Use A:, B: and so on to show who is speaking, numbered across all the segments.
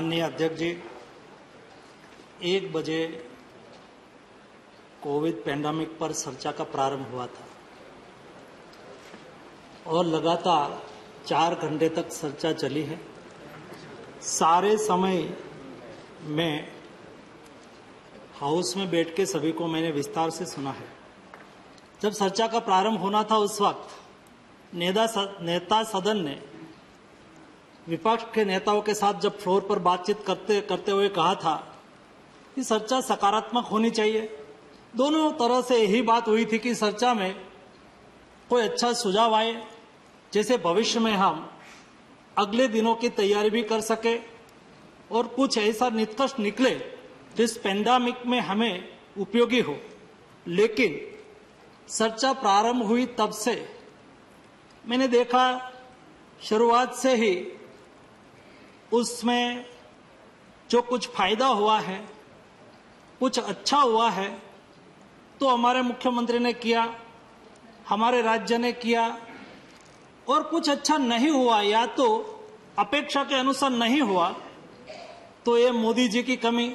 A: माननीय अध्यक्ष जी, 1 बजे कोविड पैंडेमिक पर चर्चा का प्रारंभ हुआ था और लगातार 4 घंटे तक चर्चा चली है। सारे समय में हाउस में बैठ के सभी को मैंने विस्तार से सुना है। जब चर्चा का प्रारंभ होना था उस वक्त नेता सदन ने विपक्ष के नेताओं के साथ जब फ्लोर पर बातचीत करते हुए कहा था कि चर्चा सकारात्मक होनी चाहिए। दोनों तरह से यही बात हुई थी कि चर्चा में कोई अच्छा सुझाव आए, जैसे भविष्य में हम अगले दिनों की तैयारी भी कर सके और कुछ ऐसा निष्कर्ष निकले जिस पैंडेमिक में हमें उपयोगी हो। लेकिन चर्चा प्रारंभ हुई तब से मैंने देखा शुरुआत से ही उसमें जो कुछ फायदा हुआ है, कुछ अच्छा हुआ है तो हमारे मुख्यमंत्री ने किया, हमारे राज्य ने किया, और कुछ अच्छा नहीं हुआ या तो अपेक्षा के अनुसार नहीं हुआ तो ये मोदी जी की कमी,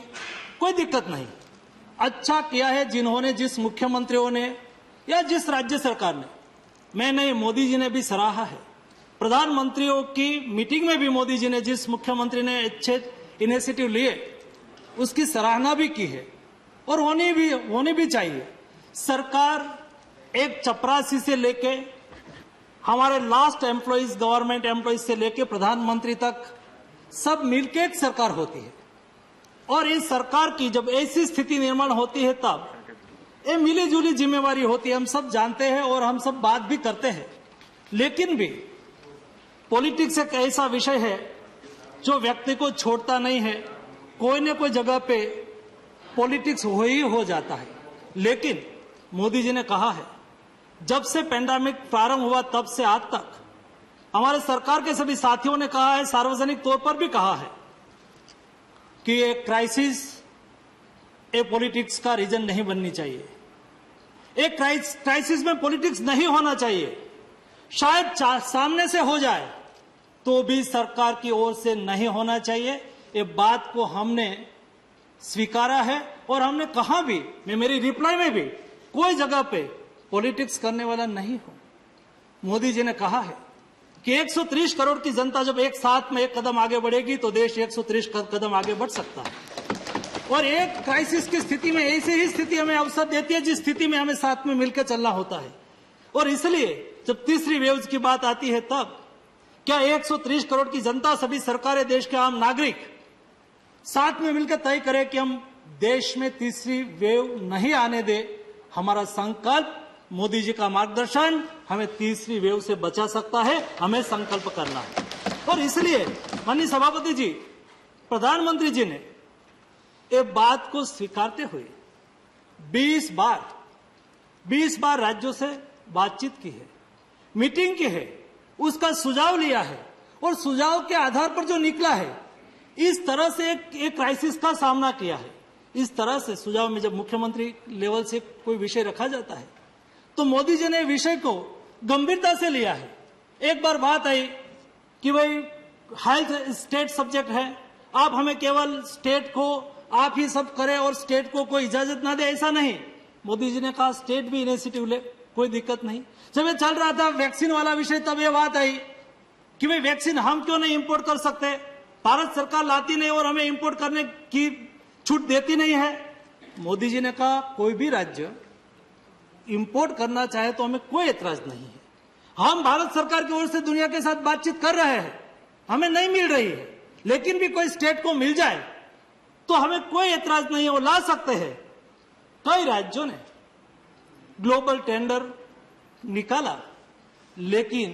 A: कोई दिक्कत नहीं। अच्छा किया है जिन्होंने, जिस मुख्यमंत्रियों ने या जिस राज्य सरकार ने, मैं नहीं, मोदी जी ने भी सराहा है। प्रधानमंत्रियों की मीटिंग में भी मोदी जी ने, जिस मुख्यमंत्री ने अच्छे इनिशिएटिव लिए उसकी सराहना भी की है और होनी भी चाहिए। सरकार एक चपरासी से लेके हमारे लास्ट एम्प्लॉइज, गवर्नमेंट एम्प्लॉइज से लेके प्रधानमंत्री तक सब मिलकर एक सरकार होती है और इस सरकार की जब ऐसी स्थिति निर्माण होती है तब ये मिली जुली जिम्मेवारी होती है। हम सब जानते हैं और हम सब बात भी करते हैं। लेकिन भी पॉलिटिक्स एक ऐसा विषय है जो व्यक्ति को छोड़ता नहीं है। कोई न कोई जगह पे पॉलिटिक्स हो जाता है। लेकिन मोदी जी ने कहा है, जब से पैंडेमिक प्रारंभ हुआ तब से आज तक हमारे सरकार के सभी साथियों ने कहा है, सार्वजनिक तौर पर भी कहा है कि ये क्राइसिस ये पॉलिटिक्स का रीजन नहीं बननी चाहिए। एक क्राइसिस में पॉलिटिक्स नहीं होना चाहिए। शायद सामने से हो जाए तो भी सरकार की ओर से नहीं होना चाहिए। ये बात को हमने स्वीकारा है और हमने कहा भी, मैं मेरी रिप्लाई में भी कोई जगह पे पॉलिटिक्स करने वाला नहीं हूं। मोदी जी ने कहा है कि 130 करोड़ की जनता जब एक साथ में एक कदम आगे बढ़ेगी तो देश 130 कदम आगे बढ़ सकता है। और एक क्राइसिस की स्थिति में ऐसी ही स्थिति हमें अवसर देती है जिस स्थिति में हमें साथ में मिलकर चलना होता है। और इसलिए जब तीसरी वेव की बात आती है तब क्या 130 करोड़ की जनता, सभी सरकारें, देश के आम नागरिक साथ में मिलकर तय करें कि हम देश में तीसरी वेव नहीं आने दे। हमारा संकल्प, मोदी जी का मार्गदर्शन हमें तीसरी वेव से बचा सकता है। हमें संकल्प करना है। और इसलिए माननीय सभापति जी, प्रधानमंत्री जी ने ये बात को स्वीकारते हुए 20 बार राज्यों से बातचीत की है, मीटिंग की है, उसका सुझाव लिया है और सुझाव के आधार पर जो निकला है, इस तरह से एक क्राइसिस का सामना किया है। इस तरह से सुझाव में जब मुख्यमंत्री लेवल से कोई विषय रखा जाता है तो मोदी जी ने विषय को गंभीरता से लिया है। एक बार बात आई कि भाई हेल्थ स्टेट सब्जेक्ट है, आप हमें केवल स्टेट को आप ही सब करें और स्टेट को कोई इजाजत ना दे, ऐसा नहीं। मोदी जी ने कहा स्टेट भी इनिशिएटिव ले, कोई दिक्कत नहीं। जब ये चल रहा था वैक्सीन वाला विषय, तब ये बात आई कि भाई वैक्सीन हम क्यों नहीं इंपोर्ट कर सकते, भारत सरकार लाती नहीं और हमें इंपोर्ट करने की छूट देती नहीं है। मोदी जी ने कहा कोई भी राज्य इंपोर्ट करना चाहे तो हमें कोई एतराज नहीं है। हम भारत सरकार की ओर से दुनिया के साथ बातचीत कर रहे हैं, हमें नहीं मिल रही है, लेकिन भी कोई स्टेट को मिल जाए तो हमें कोई एतराज नहीं है, वो ला सकते हैं। कई राज्यों ने ग्लोबल टेंडर निकाला, लेकिन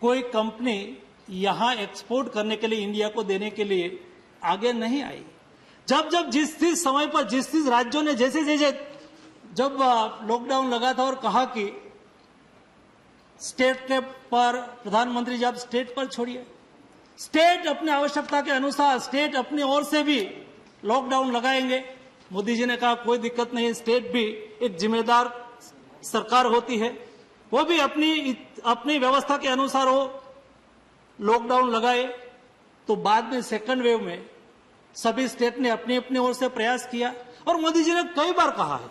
A: कोई कंपनी यहां एक्सपोर्ट करने के लिए, इंडिया को देने के लिए आगे नहीं आई। जब जिस समय पर जिस राज्यों ने जैसे जब लॉकडाउन लगा था और कहा कि स्टेट के पर प्रधानमंत्री जब स्टेट पर छोड़िए, स्टेट अपनी आवश्यकता के अनुसार स्टेट अपनी ओर से भी लॉकडाउन लगाएंगे। मोदी जी ने कहा कोई दिक्कत नहीं, स्टेट भी एक जिम्मेदार सरकार होती है, वो भी अपनी व्यवस्था के अनुसार वो लॉकडाउन लगाए। तो बाद में सेकंड वेव में सभी स्टेट ने अपनी अपनी ओर से प्रयास किया और मोदी जी ने कई बार कहा है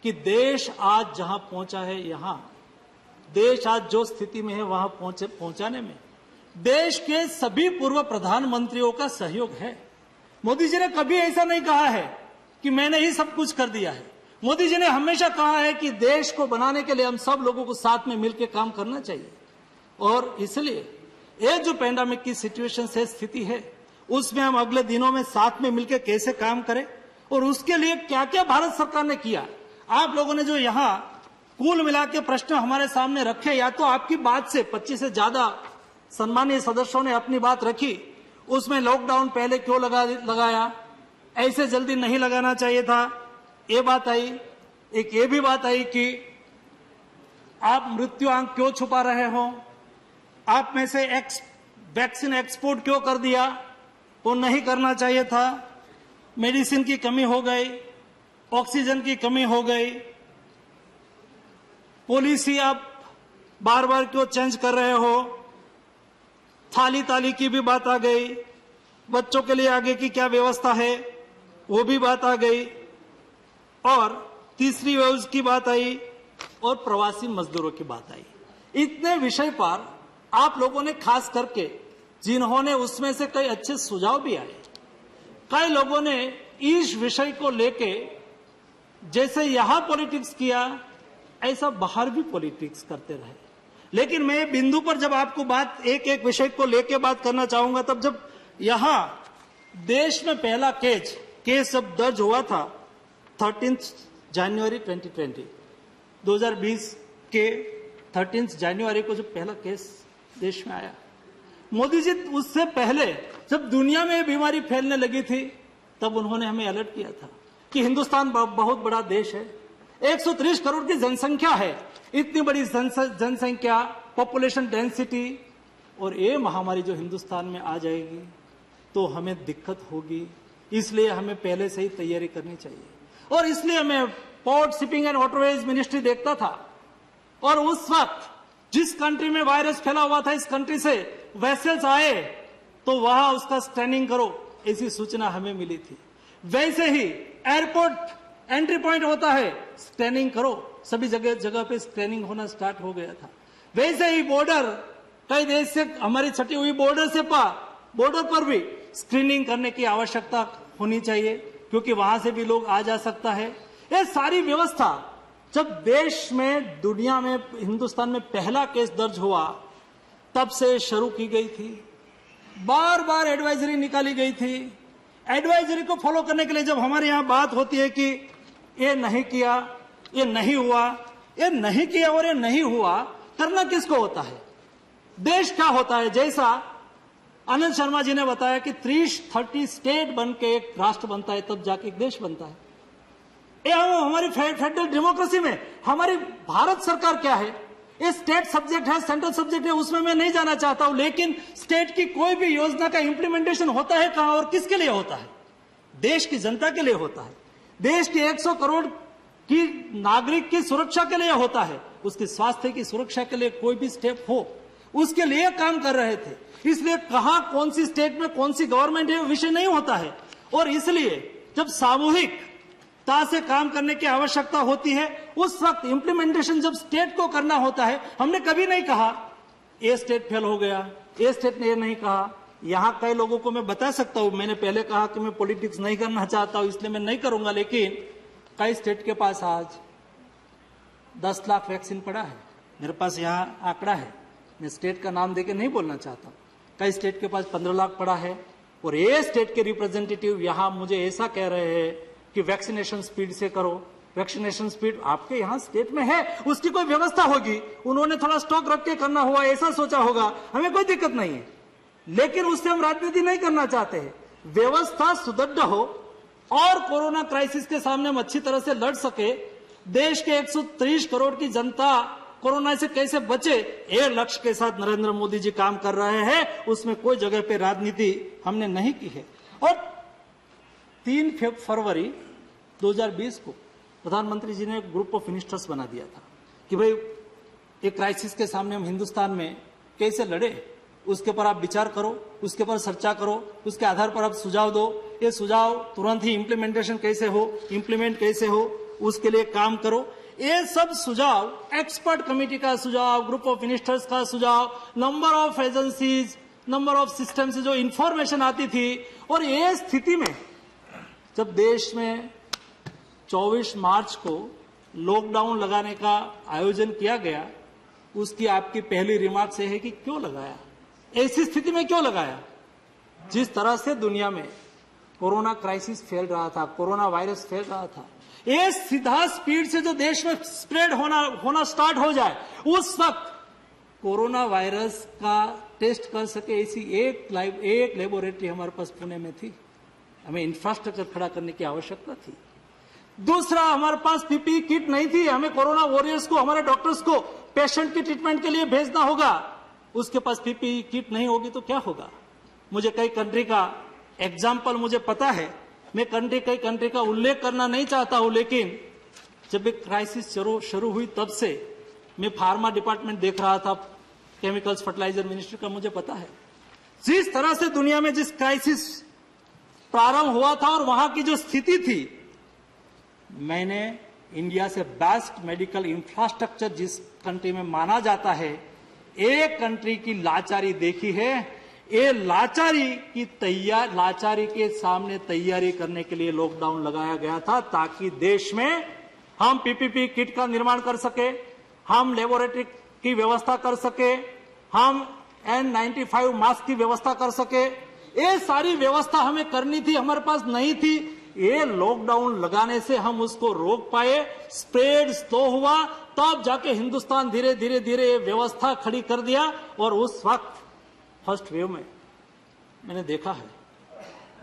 A: कि देश आज जहां पहुंचा है, यहां देश आज जो स्थिति में है वहां पहुंचाने में देश के सभी पूर्व प्रधानमंत्रियों का सहयोग है। मोदी जी ने कभी ऐसा नहीं कहा है कि मैंने ही सब कुछ कर दिया है। मोदी जी ने हमेशा कहा है कि देश को बनाने के लिए हम सब लोगों को साथ में मिलकर काम करना चाहिए और इसलिए ये जो पैंडेमिक की सिचुएशन है, स्थिति है, उसमें हम अगले दिनों में साथ में मिलकर कैसे काम करें और उसके लिए क्या क्या भारत सरकार ने किया। आप लोगों ने जो यहाँ कुल मिला के प्रश्न हमारे सामने रखे, या तो आपकी बात से 25 से ज्यादा सम्मानीय सदस्यों ने अपनी बात रखी, उसमें लॉकडाउन पहले क्यों लगाया, ऐसे जल्दी नहीं लगाना चाहिए था, ये बात आई। एक ये भी बात आई कि आप मृत्यु आंक क्यों छुपा रहे हो, आप में से वैक्सीन एक्सपोर्ट क्यों कर दिया, वो नहीं करना चाहिए था। मेडिसिन की कमी हो गई, ऑक्सीजन की कमी हो गई, पॉलिसी आप बार बार क्यों चेंज कर रहे हो, थाली ताली की भी बात आ गई, बच्चों के लिए आगे की क्या व्यवस्था है वो भी बात आ गई, और तीसरी वेव की बात आई और प्रवासी मजदूरों की बात आई। इतने विषय पर आप लोगों ने खास करके, जिन्होंने उसमें से कई अच्छे सुझाव भी आए, कई लोगों ने इस विषय को लेके जैसे यहां पॉलिटिक्स किया ऐसा बाहर भी पॉलिटिक्स करते रहे। लेकिन मैं बिंदु पर जब आपको बात एक एक विषय को लेके बात करना चाहूंगा, तब जब यहां देश में पहला केस जब दर्ज हुआ था 13 जनवरी 2020 के 13 जनवरी को जब पहला केस देश में आया, मोदी जी उससे पहले जब दुनिया में ये बीमारी फैलने लगी थी तब उन्होंने हमें अलर्ट किया था कि हिंदुस्तान बहुत बड़ा देश है, 130 करोड़ की जनसंख्या है, इतनी बड़ी जनसंख्या, पॉपुलेशन डेंसिटी, और ये महामारी जो हिंदुस्तान में आ जाएगी तो हमें दिक्कत होगी, इसलिए हमें पहले से ही तैयारी करनी चाहिए। और इसलिए मैं port shipping and waterways ministry देखता था और उस वक्त जिस कंट्री में वायरस फैला हुआ था, इस कंट्री से वेसल्स आए तो वहां उसका स्कैनिंग करो, ऐसी सूचना हमें मिली थी। वैसे ही एयरपोर्ट एंट्री पॉइंट होता है, स्कैनिंग करो, सभी जगह पे स्कैनिंग होना स्टार्ट हो गया था। वैसे ही बॉर्डर, कई देश से हमारी छटी हुई बॉर्डर पर भी स्क्रीनिंग करने की आवश्यकता होनी चाहिए, क्योंकि वहां से भी लोग आ जा सकता है। ये सारी व्यवस्था जब देश में, दुनिया में, हिंदुस्तान में पहला केस दर्ज हुआ तब से शुरू की गई थी। बार बार एडवाइजरी निकाली गई थी। एडवाइजरी को फॉलो करने के लिए जब हमारे यहां बात होती है कि ये नहीं किया, ये नहीं हुआ, ये नहीं किया और ये नहीं हुआ, करना किसको होता है, देश क्या होता है। जैसा आनंद शर्मा जी ने बताया कि 30 स्टेट बन के एक राष्ट्र बनता है, तब जाके एक देश बनता है। ये हमारी फेडरल डेमोक्रेसी में हमारी भारत सरकार क्या है, ये स्टेट सब्जेक्ट है, सेंट्रल सब्जेक्ट है, उसमें मैं नहीं जाना चाहता हूं। लेकिन स्टेट की कोई भी योजना का इंप्लीमेंटेशन होता है कहां और किसके लिए होता है, देश की जनता के लिए होता है, देश के 100 करोड़ की नागरिक की सुरक्षा के लिए होता है, उसके स्वास्थ्य की सुरक्षा के लिए कोई भी स्टेप हो उसके लिए काम कर रहे थे। इसलिए कहां कौन सी स्टेट में कौन सी गवर्नमेंट है विषय नहीं होता है। और इसलिए जब सामूहिकता से काम करने की आवश्यकता होती है, उस वक्त इंप्लीमेंटेशन जब स्टेट को करना होता है, हमने कभी नहीं कहा ये स्टेट फेल हो गया, ये स्टेट ने ये नहीं कहा। यहां कई लोगों को मैं बता सकता हूं, मैंने पहले कहा कि मैं पॉलिटिक्स नहीं करना चाहता हूं इसलिए मैं नहीं करूंगा, लेकिन कई स्टेट के पास आज 10 लाख वैक्सीन पड़ा है। मेरे पास यहां आंकड़ा है, मैं स्टेट का नाम देके नहीं बोलना चाहता। कई स्टेट के पास 15 लाख पड़ा है और ये स्टेट के रिप्रेजेंटेटिव यहां मुझे ऐसा कह रहे हैं कि वैक्सीनेशन स्पीड से करो। वैक्सीनेशन स्पीड आपके यहां स्टेट में है, उसकी कोई व्यवस्था होगी, उन्होंने थोड़ा स्टॉक रख के करना हुआ, ऐसा सोचा होगा, हमें कोई दिक्कत नहीं है। लेकिन उससे हम राजनीति नहीं करना चाहते हैं। व्यवस्था सुदृढ़ हो और कोरोना क्राइसिस के सामने हम अच्छी तरह से लड़ सके, देश के 130 करोड़ की जनता कोरोना से कैसे बचे, ये लक्ष्य के साथ नरेंद्र मोदी जी काम कर रहे हैं। उसमें कोई जगह पे राजनीति हमने नहीं की है। और 3 फरवरी 2020 को प्रधानमंत्री जी ने एक ग्रुप ऑफ मिनिस्टर्स बना दिया था कि भाई एक क्राइसिस के सामने हम हिंदुस्तान में कैसे लड़े उसके पर आप विचार करो, उसके पर चर्चा करो, उसके आधार पर आप सुझाव दो। ये सुझाव तुरंत ही इम्प्लीमेंटेशन कैसे हो, इम्प्लीमेंट कैसे हो, उसके लिए काम करो। ये सब सुझाव, एक्सपर्ट कमेटी का सुझाव, ग्रुप ऑफ मिनिस्टर्स का सुझाव, number of agencies, number of system से जो इंफॉर्मेशन आती थी, और ये स्थिति में जब देश में 24 मार्च को लॉकडाउन लगाने का आयोजन किया गया, उसकी आपकी पहली रिमार्क से है कि क्यों लगाया, ऐसी स्थिति में क्यों लगाया? जिस तरह से दुनिया में कोरोना क्राइसिस फैल रहा था, कोरोना वायरस फैल रहा था, ये सीधा स्पीड से जो देश में स्प्रेड होना स्टार्ट हो जाए, उस वक्त कोरोना वायरस का टेस्ट कर सके ऐसी एक लेबोरेटरी हमारे पास पुणे में थी। हमें इंफ्रास्ट्रक्चर खड़ा करने की आवश्यकता थी। दूसरा, हमारे पास पीपीई किट नहीं थी। हमें कोरोना वॉरियर्स को, हमारे डॉक्टर्स को पेशेंट के ट्रीटमेंट के लिए भेजना होगा, उसके पास पीपीई किट नहीं होगी तो क्या होगा? मुझे कई कंट्री का एग्जाम्पल मुझे पता है, मैं कई कंट्री का उल्लेख करना नहीं चाहता हूं, लेकिन जब एक क्राइसिस शुरू हुई तब से मैं फार्मा डिपार्टमेंट देख रहा था, केमिकल्स फर्टिलाइजर मिनिस्ट्री का, मुझे पता है जिस तरह से दुनिया में जिस क्राइसिस प्रारंभ हुआ था और वहां की जो स्थिति थी, मैंने इंडिया से बेस्ट मेडिकल इंफ्रास्ट्रक्चर जिस कंट्री में माना जाता है, एक कंट्री की लाचारी देखी है। ये लाचारी के सामने तैयारी करने के लिए लॉकडाउन लगाया गया था, ताकि देश में हम पीपीपी किट का निर्माण कर सके, हम लेबोरेटरी की व्यवस्था कर सके, हम N95 मास्क की व्यवस्था कर सके। ये सारी व्यवस्था हमें करनी थी, हमारे पास नहीं थी। ये लॉकडाउन लगाने से हम उसको रोक पाए, स्प्रेड स्लो हुआ, तब जाके हिंदुस्तान धीरे धीरे व्यवस्था खड़ी कर दिया। और उस वक्त फर्स्ट वेव में मैंने देखा है,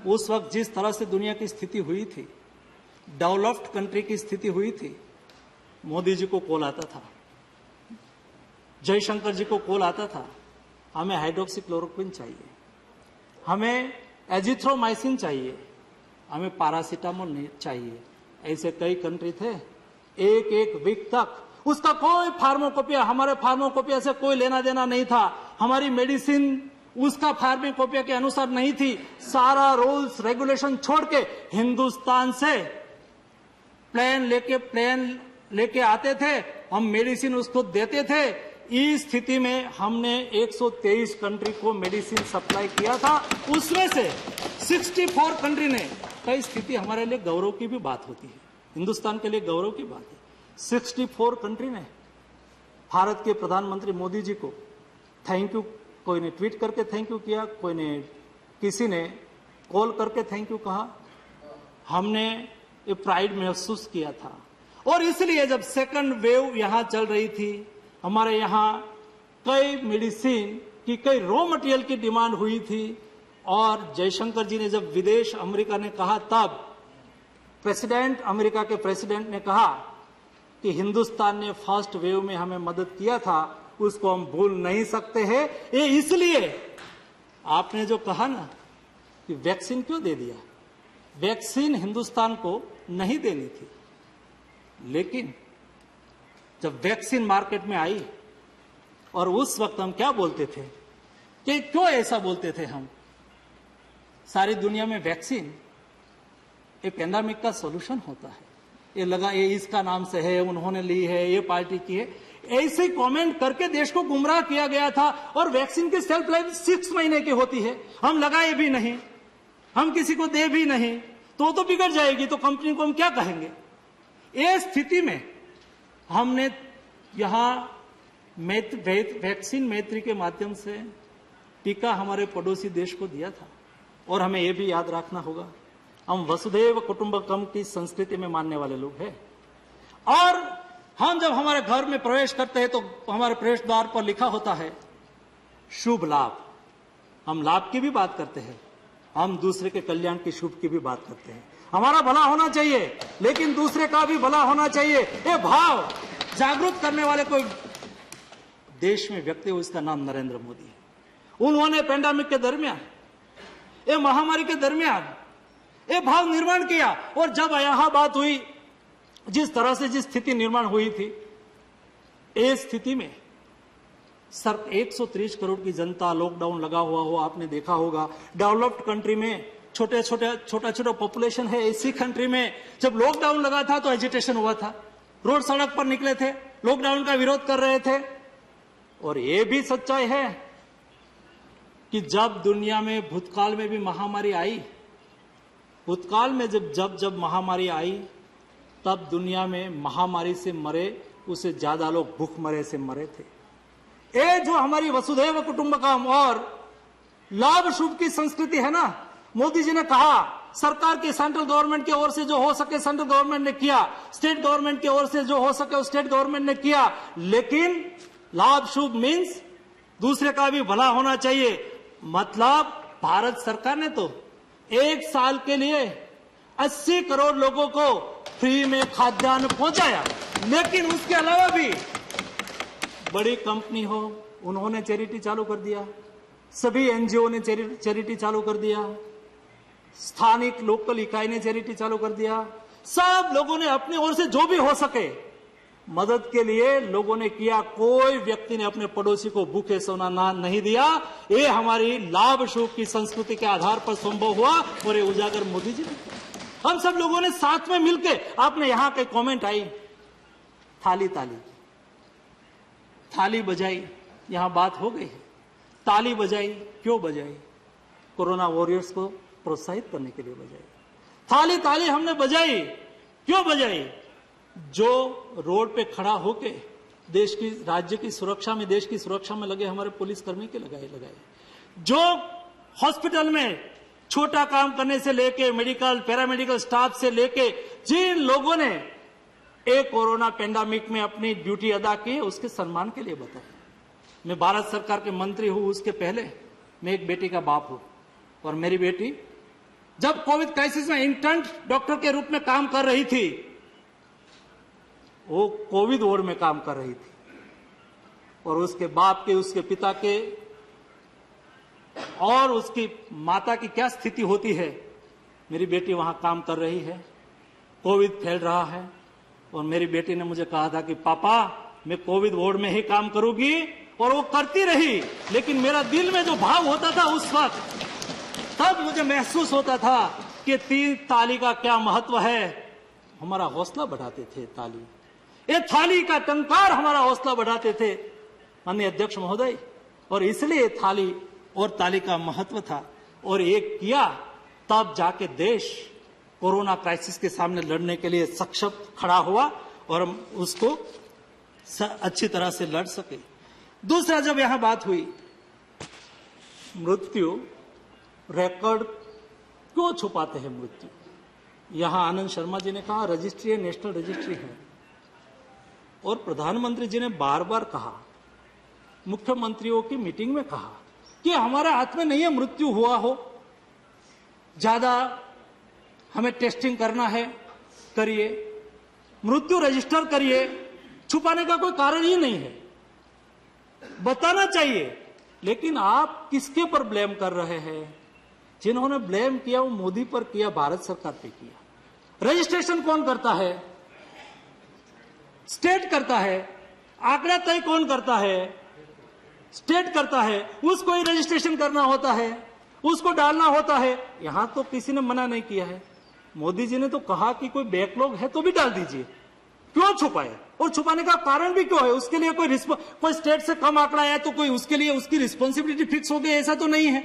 A: उस वक्त जिस तरह से दुनिया की स्थिति हुई थी, डेवलप्ड कंट्री की स्थिति हुई थी, मोदी जी को कॉल आता था, जयशंकर जी को कॉल आता था, हमें हाइड्रोक्सीक्लोरोक्विन चाहिए, हमें एजिथ्रोमाइसिन चाहिए, हमें पैरासीटामोल चाहिए। ऐसे कई कंट्री थे, एक वीक तक उसका कोई फार्माकोपिया, हमारे फार्माकोपिया से कोई लेना देना नहीं था। हमारी मेडिसिन उसका फार्माकोपिया के अनुसार नहीं थी। सारा रूल्स रेगुलेशन छोड़ के हिंदुस्तान से प्लेन लेके आते थे, हम मेडिसिन उसको देते थे। इस स्थिति में हमने 123 कंट्री को मेडिसिन सप्लाई किया था, उसमें से 64 कंट्री ने, कई स्थिति हमारे लिए गौरव की भी बात होती है, हिंदुस्तान के लिए गौरव की बात है, 64 कंट्री ने भारत के प्रधानमंत्री मोदी जी को थैंक यू, कोई ने ट्वीट करके थैंक यू किया, कोई ने, किसी ने कॉल करके थैंक यू कहा। हमने ये प्राइड महसूस किया था। और इसलिए जब सेकंड वेव यहां चल रही थी, हमारे यहां कई मेडिसिन की, कई रॉ मटेरियल की डिमांड हुई थी, और जयशंकर जी ने जब विदेश अमेरिका ने कहा, तब अमेरिका के प्रेसिडेंट ने कहा कि हिंदुस्तान ने फर्स्ट वेव में हमें मदद किया था, उसको हम भूल नहीं सकते हैं। ये इसलिए आपने जो कहा ना कि वैक्सीन क्यों दे दिया, वैक्सीन हिंदुस्तान को नहीं देनी थी, लेकिन जब वैक्सीन मार्केट में आई, और उस वक्त हम क्या बोलते थे, कि क्यों ऐसा बोलते थे हम, सारी दुनिया में वैक्सीन ये पेंडेमिक का सॉल्यूशन होता है, ये इसका नाम से है, उन्होंने ली है, ये पार्टी की है, ऐसे कमेंट करके देश को गुमराह किया गया था। और वैक्सीन की शेल्फ लाइफ 6 महीने की होती है, हम लगाए भी नहीं, हम किसी को दे भी नहीं, तो बिगड़ जाएगी, तो कंपनी को हम क्या कहेंगे। इस स्थिति में हमने यहां वैक्सीन मैत्री के माध्यम से टीका हमारे पड़ोसी देश को दिया था। और हमें यह भी याद रखना होगा, हम वसुधैव कुटुंबकम की संस्कृति में मानने वाले लोग हैं, और हम जब हमारे घर में प्रवेश करते हैं तो हमारे प्रवेश द्वार पर लिखा होता है शुभ लाभ। हम लाभ की भी बात करते हैं, हम दूसरे के कल्याण की, शुभ की भी बात करते हैं। हमारा भला होना चाहिए, लेकिन दूसरे का भी भला होना चाहिए। ये भाव जागरूक करने वाले कोई देश में व्यक्ति हो, इसका नाम नरेंद्र मोदी है। उन्होंने पेंडेमिक के दरमियान, ये महामारी के दरमियान ये भाव निर्माण किया। और जब यहां बात हुई, जिस तरह से जिस स्थिति निर्माण हुई थी, इस स्थिति में सर 130 करोड़ की जनता, लॉकडाउन लगा हुआ हो, आपने देखा होगा। डेवलप्ड कंट्री में छोटा छोटा पॉपुलेशन है, ऐसी कंट्री में जब लॉकडाउन लगा था तो एजिटेशन हुआ था, रोड सड़क पर निकले थे, लॉकडाउन का विरोध कर रहे थे। और ये भी सच्चाई है कि जब दुनिया में भूतकाल में भी महामारी आई, भूतकाल में जब महामारी आई, तब दुनिया में महामारी से मरे उससे ज्यादा लोग भूखमरे से मरे थे। ये जो हमारी वसुधैव कुटुंबकम और लाभ शुभ की संस्कृति है ना, मोदी जी ने कहा सरकार की सेंट्रल गवर्नमेंट की ओर से जो हो सके सेंट्रल गवर्नमेंट ने किया, स्टेट गवर्नमेंट की ओर से जो हो सके स्टेट गवर्नमेंट ने किया, लेकिन लाभ शुभ मीन्स दूसरे का भी भला होना चाहिए। मतलब भारत सरकार ने तो एक साल के लिए 80 करोड़ लोगों को फ्री में खाद्यान्न पहुंचाया, लेकिन उसके अलावा भी बड़ी कंपनी हो उन्होंने चैरिटी चालू कर दिया, सभी एनजीओ ने चैरिटी चालू कर दिया, स्थानिक लोकल इकाई ने चैरिटी चालू कर दिया। सब लोगों ने अपनी ओर से जो भी हो सके मदद के लिए लोगों ने किया। कोई व्यक्ति ने अपने पड़ोसी को भूखे सोना नहीं दिया। ये हमारी लाभ शुभ की संस्कृति के आधार पर संभव हुआ और ये उजागर मोदी जी ने। हम सब लोगों ने साथ में मिलकर, आपने यहां के कमेंट आई, थाली बजाई, यहां बात हो गई है, ताली बजाई, क्यों बजाई? कोरोना वॉरियर्स को प्रोत्साहित करने के लिए बजाई। ताली हमने बजाई, क्यों बजाई? जो रोड पे खड़ा होके देश की, राज्य की सुरक्षा में, देश की सुरक्षा में लगे हमारे पुलिसकर्मी के लगाए, जो हॉस्पिटल में छोटा काम करने से लेके मेडिकल पैरामेडिकल स्टाफ से लेके जिन लोगों ने एक कोरोना पेंडेमिक में अपनी ड्यूटी अदा की, उसके सम्मान के लिए बताया। मैं भारत सरकार के मंत्री हूं, उसके पहले मैं एक बेटी का बाप हूं, और मेरी बेटी जब कोविड क्राइसिस में इंटर्न डॉक्टर के रूप में काम कर रही थी, वो कोविड वार्ड में काम कर रही थी, और उसके बाप के, उसके पिता के और उसकी माता की क्या स्थिति होती है। मेरी बेटी वहां काम कर रही है, कोविड फैल रहा है, और मेरी बेटी ने मुझे कहा था कि पापा मैं कोविड वार्ड में ही काम करूंगी, और वो करती रही। लेकिन मेरा दिल में जो भाव होता था उस वक्त, तब मुझे महसूस होता था कि ताली का क्या महत्व है। हमारा हौसला बढ़ाते थे ताली, ये थाली का टंकार हमारा हौसला बढ़ाते थे माननीय अध्यक्ष महोदय, और इसलिए थाली और ताली का महत्व था। और एक किया, तब जाके देश कोरोना क्राइसिस के सामने लड़ने के लिए सक्षम खड़ा हुआ, और हम उसको अच्छी तरह से लड़ सके। दूसरा, जब यहां बात हुई मृत्यु, रिकॉर्ड क्यों छुपाते हैं मृत्यु? यहां आनंद शर्मा जी ने कहा रजिस्ट्री है, नेशनल रजिस्ट्री है, और प्रधानमंत्री जी ने बार बार कहा, मुख्यमंत्रियों की मीटिंग में कहा कि हमारे हाथ में नहीं है मृत्यु हुआ हो, ज्यादा हमें टेस्टिंग करना है, करिए, मृत्यु रजिस्टर करिए, छुपाने का कोई कारण ही नहीं है, बताना चाहिए। लेकिन आप किसके पर ब्लेम कर रहे हैं? जिन्होंने ब्लेम किया वो मोदी पर किया, भारत सरकार पे किया। रजिस्ट्रेशन कौन करता है? स्टेट करता है। आंकड़ा तय कौन करता है? स्टेट करता है। उसको ही रजिस्ट्रेशन करना होता है, उसको डालना होता है। यहां तो किसी ने मना नहीं किया है। मोदी जी ने तो कहा कि कोई बैकलॉग है तो भी डाल दीजिए, क्यों छुपाए? और छुपाने का कारण भी क्यों है? उसके लिए कोई स्टेट से कम आंकड़ा आया तो कोई उसके लिए उसकी रिस्पॉन्सिबिलिटी फिक्स हो गई, ऐसा तो नहीं है।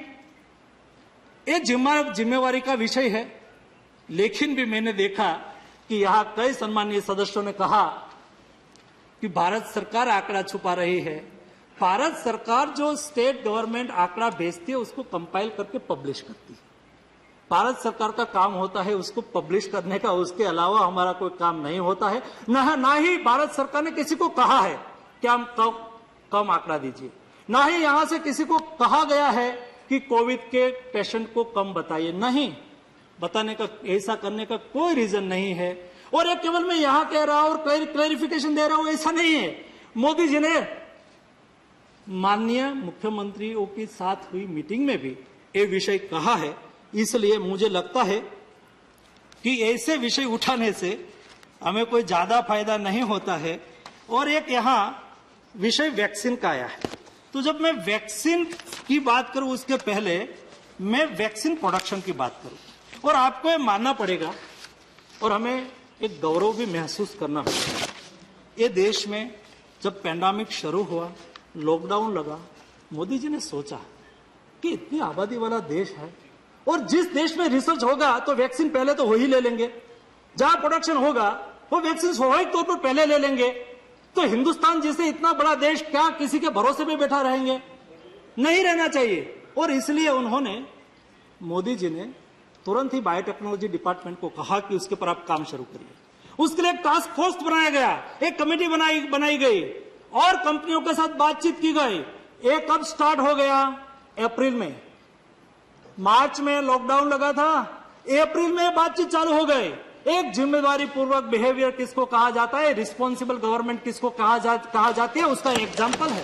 A: ये जिम्मेवारी का विषय है। लेकिन भी मैंने देखा कि यहां कई सम्मानीय सदस्यों ने कहा कि भारत सरकार आंकड़ा छुपा रही है। भारत सरकार जो स्टेट गवर्नमेंट आंकड़ा भेजती है उसको कंपाइल करके पब्लिश करती है। भारत सरकार का काम होता है उसको पब्लिश करने का, उसके अलावा हमारा कोई काम नहीं होता है। ना ही भारत सरकार ने किसी को कहा है कि हम कम आंकड़ा दीजिए, ना ही यहां से किसी को कहा गया है कि कोविड के पेशेंट को कम बताइए। नहीं, बताने का, ऐसा करने का कोई रीजन नहीं है। और ये केवल मैं यहां कह रहा हूं और क्लैरिफिकेशन दे रहा हूं, ऐसा नहीं है। मोदी जी ने माननीय मुख्यमंत्रियों के साथ हुई मीटिंग में भी ये विषय कहा है। इसलिए मुझे लगता है कि ऐसे विषय उठाने से हमें कोई ज्यादा फायदा नहीं होता है। और एक यहां विषय वैक्सीन का आया है। तो जब मैं वैक्सीन की बात करूं उसके पहले मैं वैक्सीन प्रोडक्शन की बात करूं, और आपको ये मानना पड़ेगा और हमें एक गौरव भी महसूस करना होगा। ये देश में जब पैंडेमिक शुरू हुआ, लॉकडाउन लगा, मोदी जी ने सोचा कि इतनी आबादी वाला देश है और जिस देश में रिसर्च होगा तो वैक्सीन पहले तो वही ले लेंगे, जहां प्रोडक्शन होगा वो वैक्सीन स्वाभाविक तौर पर पहले ले लेंगे। तो हिंदुस्तान जैसे इतना बड़ा देश क्या किसी के भरोसे पे बैठा रहेंगे? नहीं रहना चाहिए। और इसलिए उन्होंने, मोदी जी ने तुरंत ही बायोटेक्नोलॉजी डिपार्टमेंट को कहा कि उसके पर आप काम शुरू करिए। उसके लिए एक टास्क फोर्स बनाया गया, एक कमेटी बनाई गई और कंपनियों के साथ बातचीत की गई। ये कब स्टार्ट हो गया? अप्रैल में। मार्च में लॉकडाउन लगा था, अप्रैल में बातचीत चालू हो गई। एक जिम्मेदारी पूर्वक बिहेवियर किसको कहा जाता है, रिस्पॉन्सिबल गवर्नमेंट किसको कहा जाती है, उसका एग्जाम्पल है।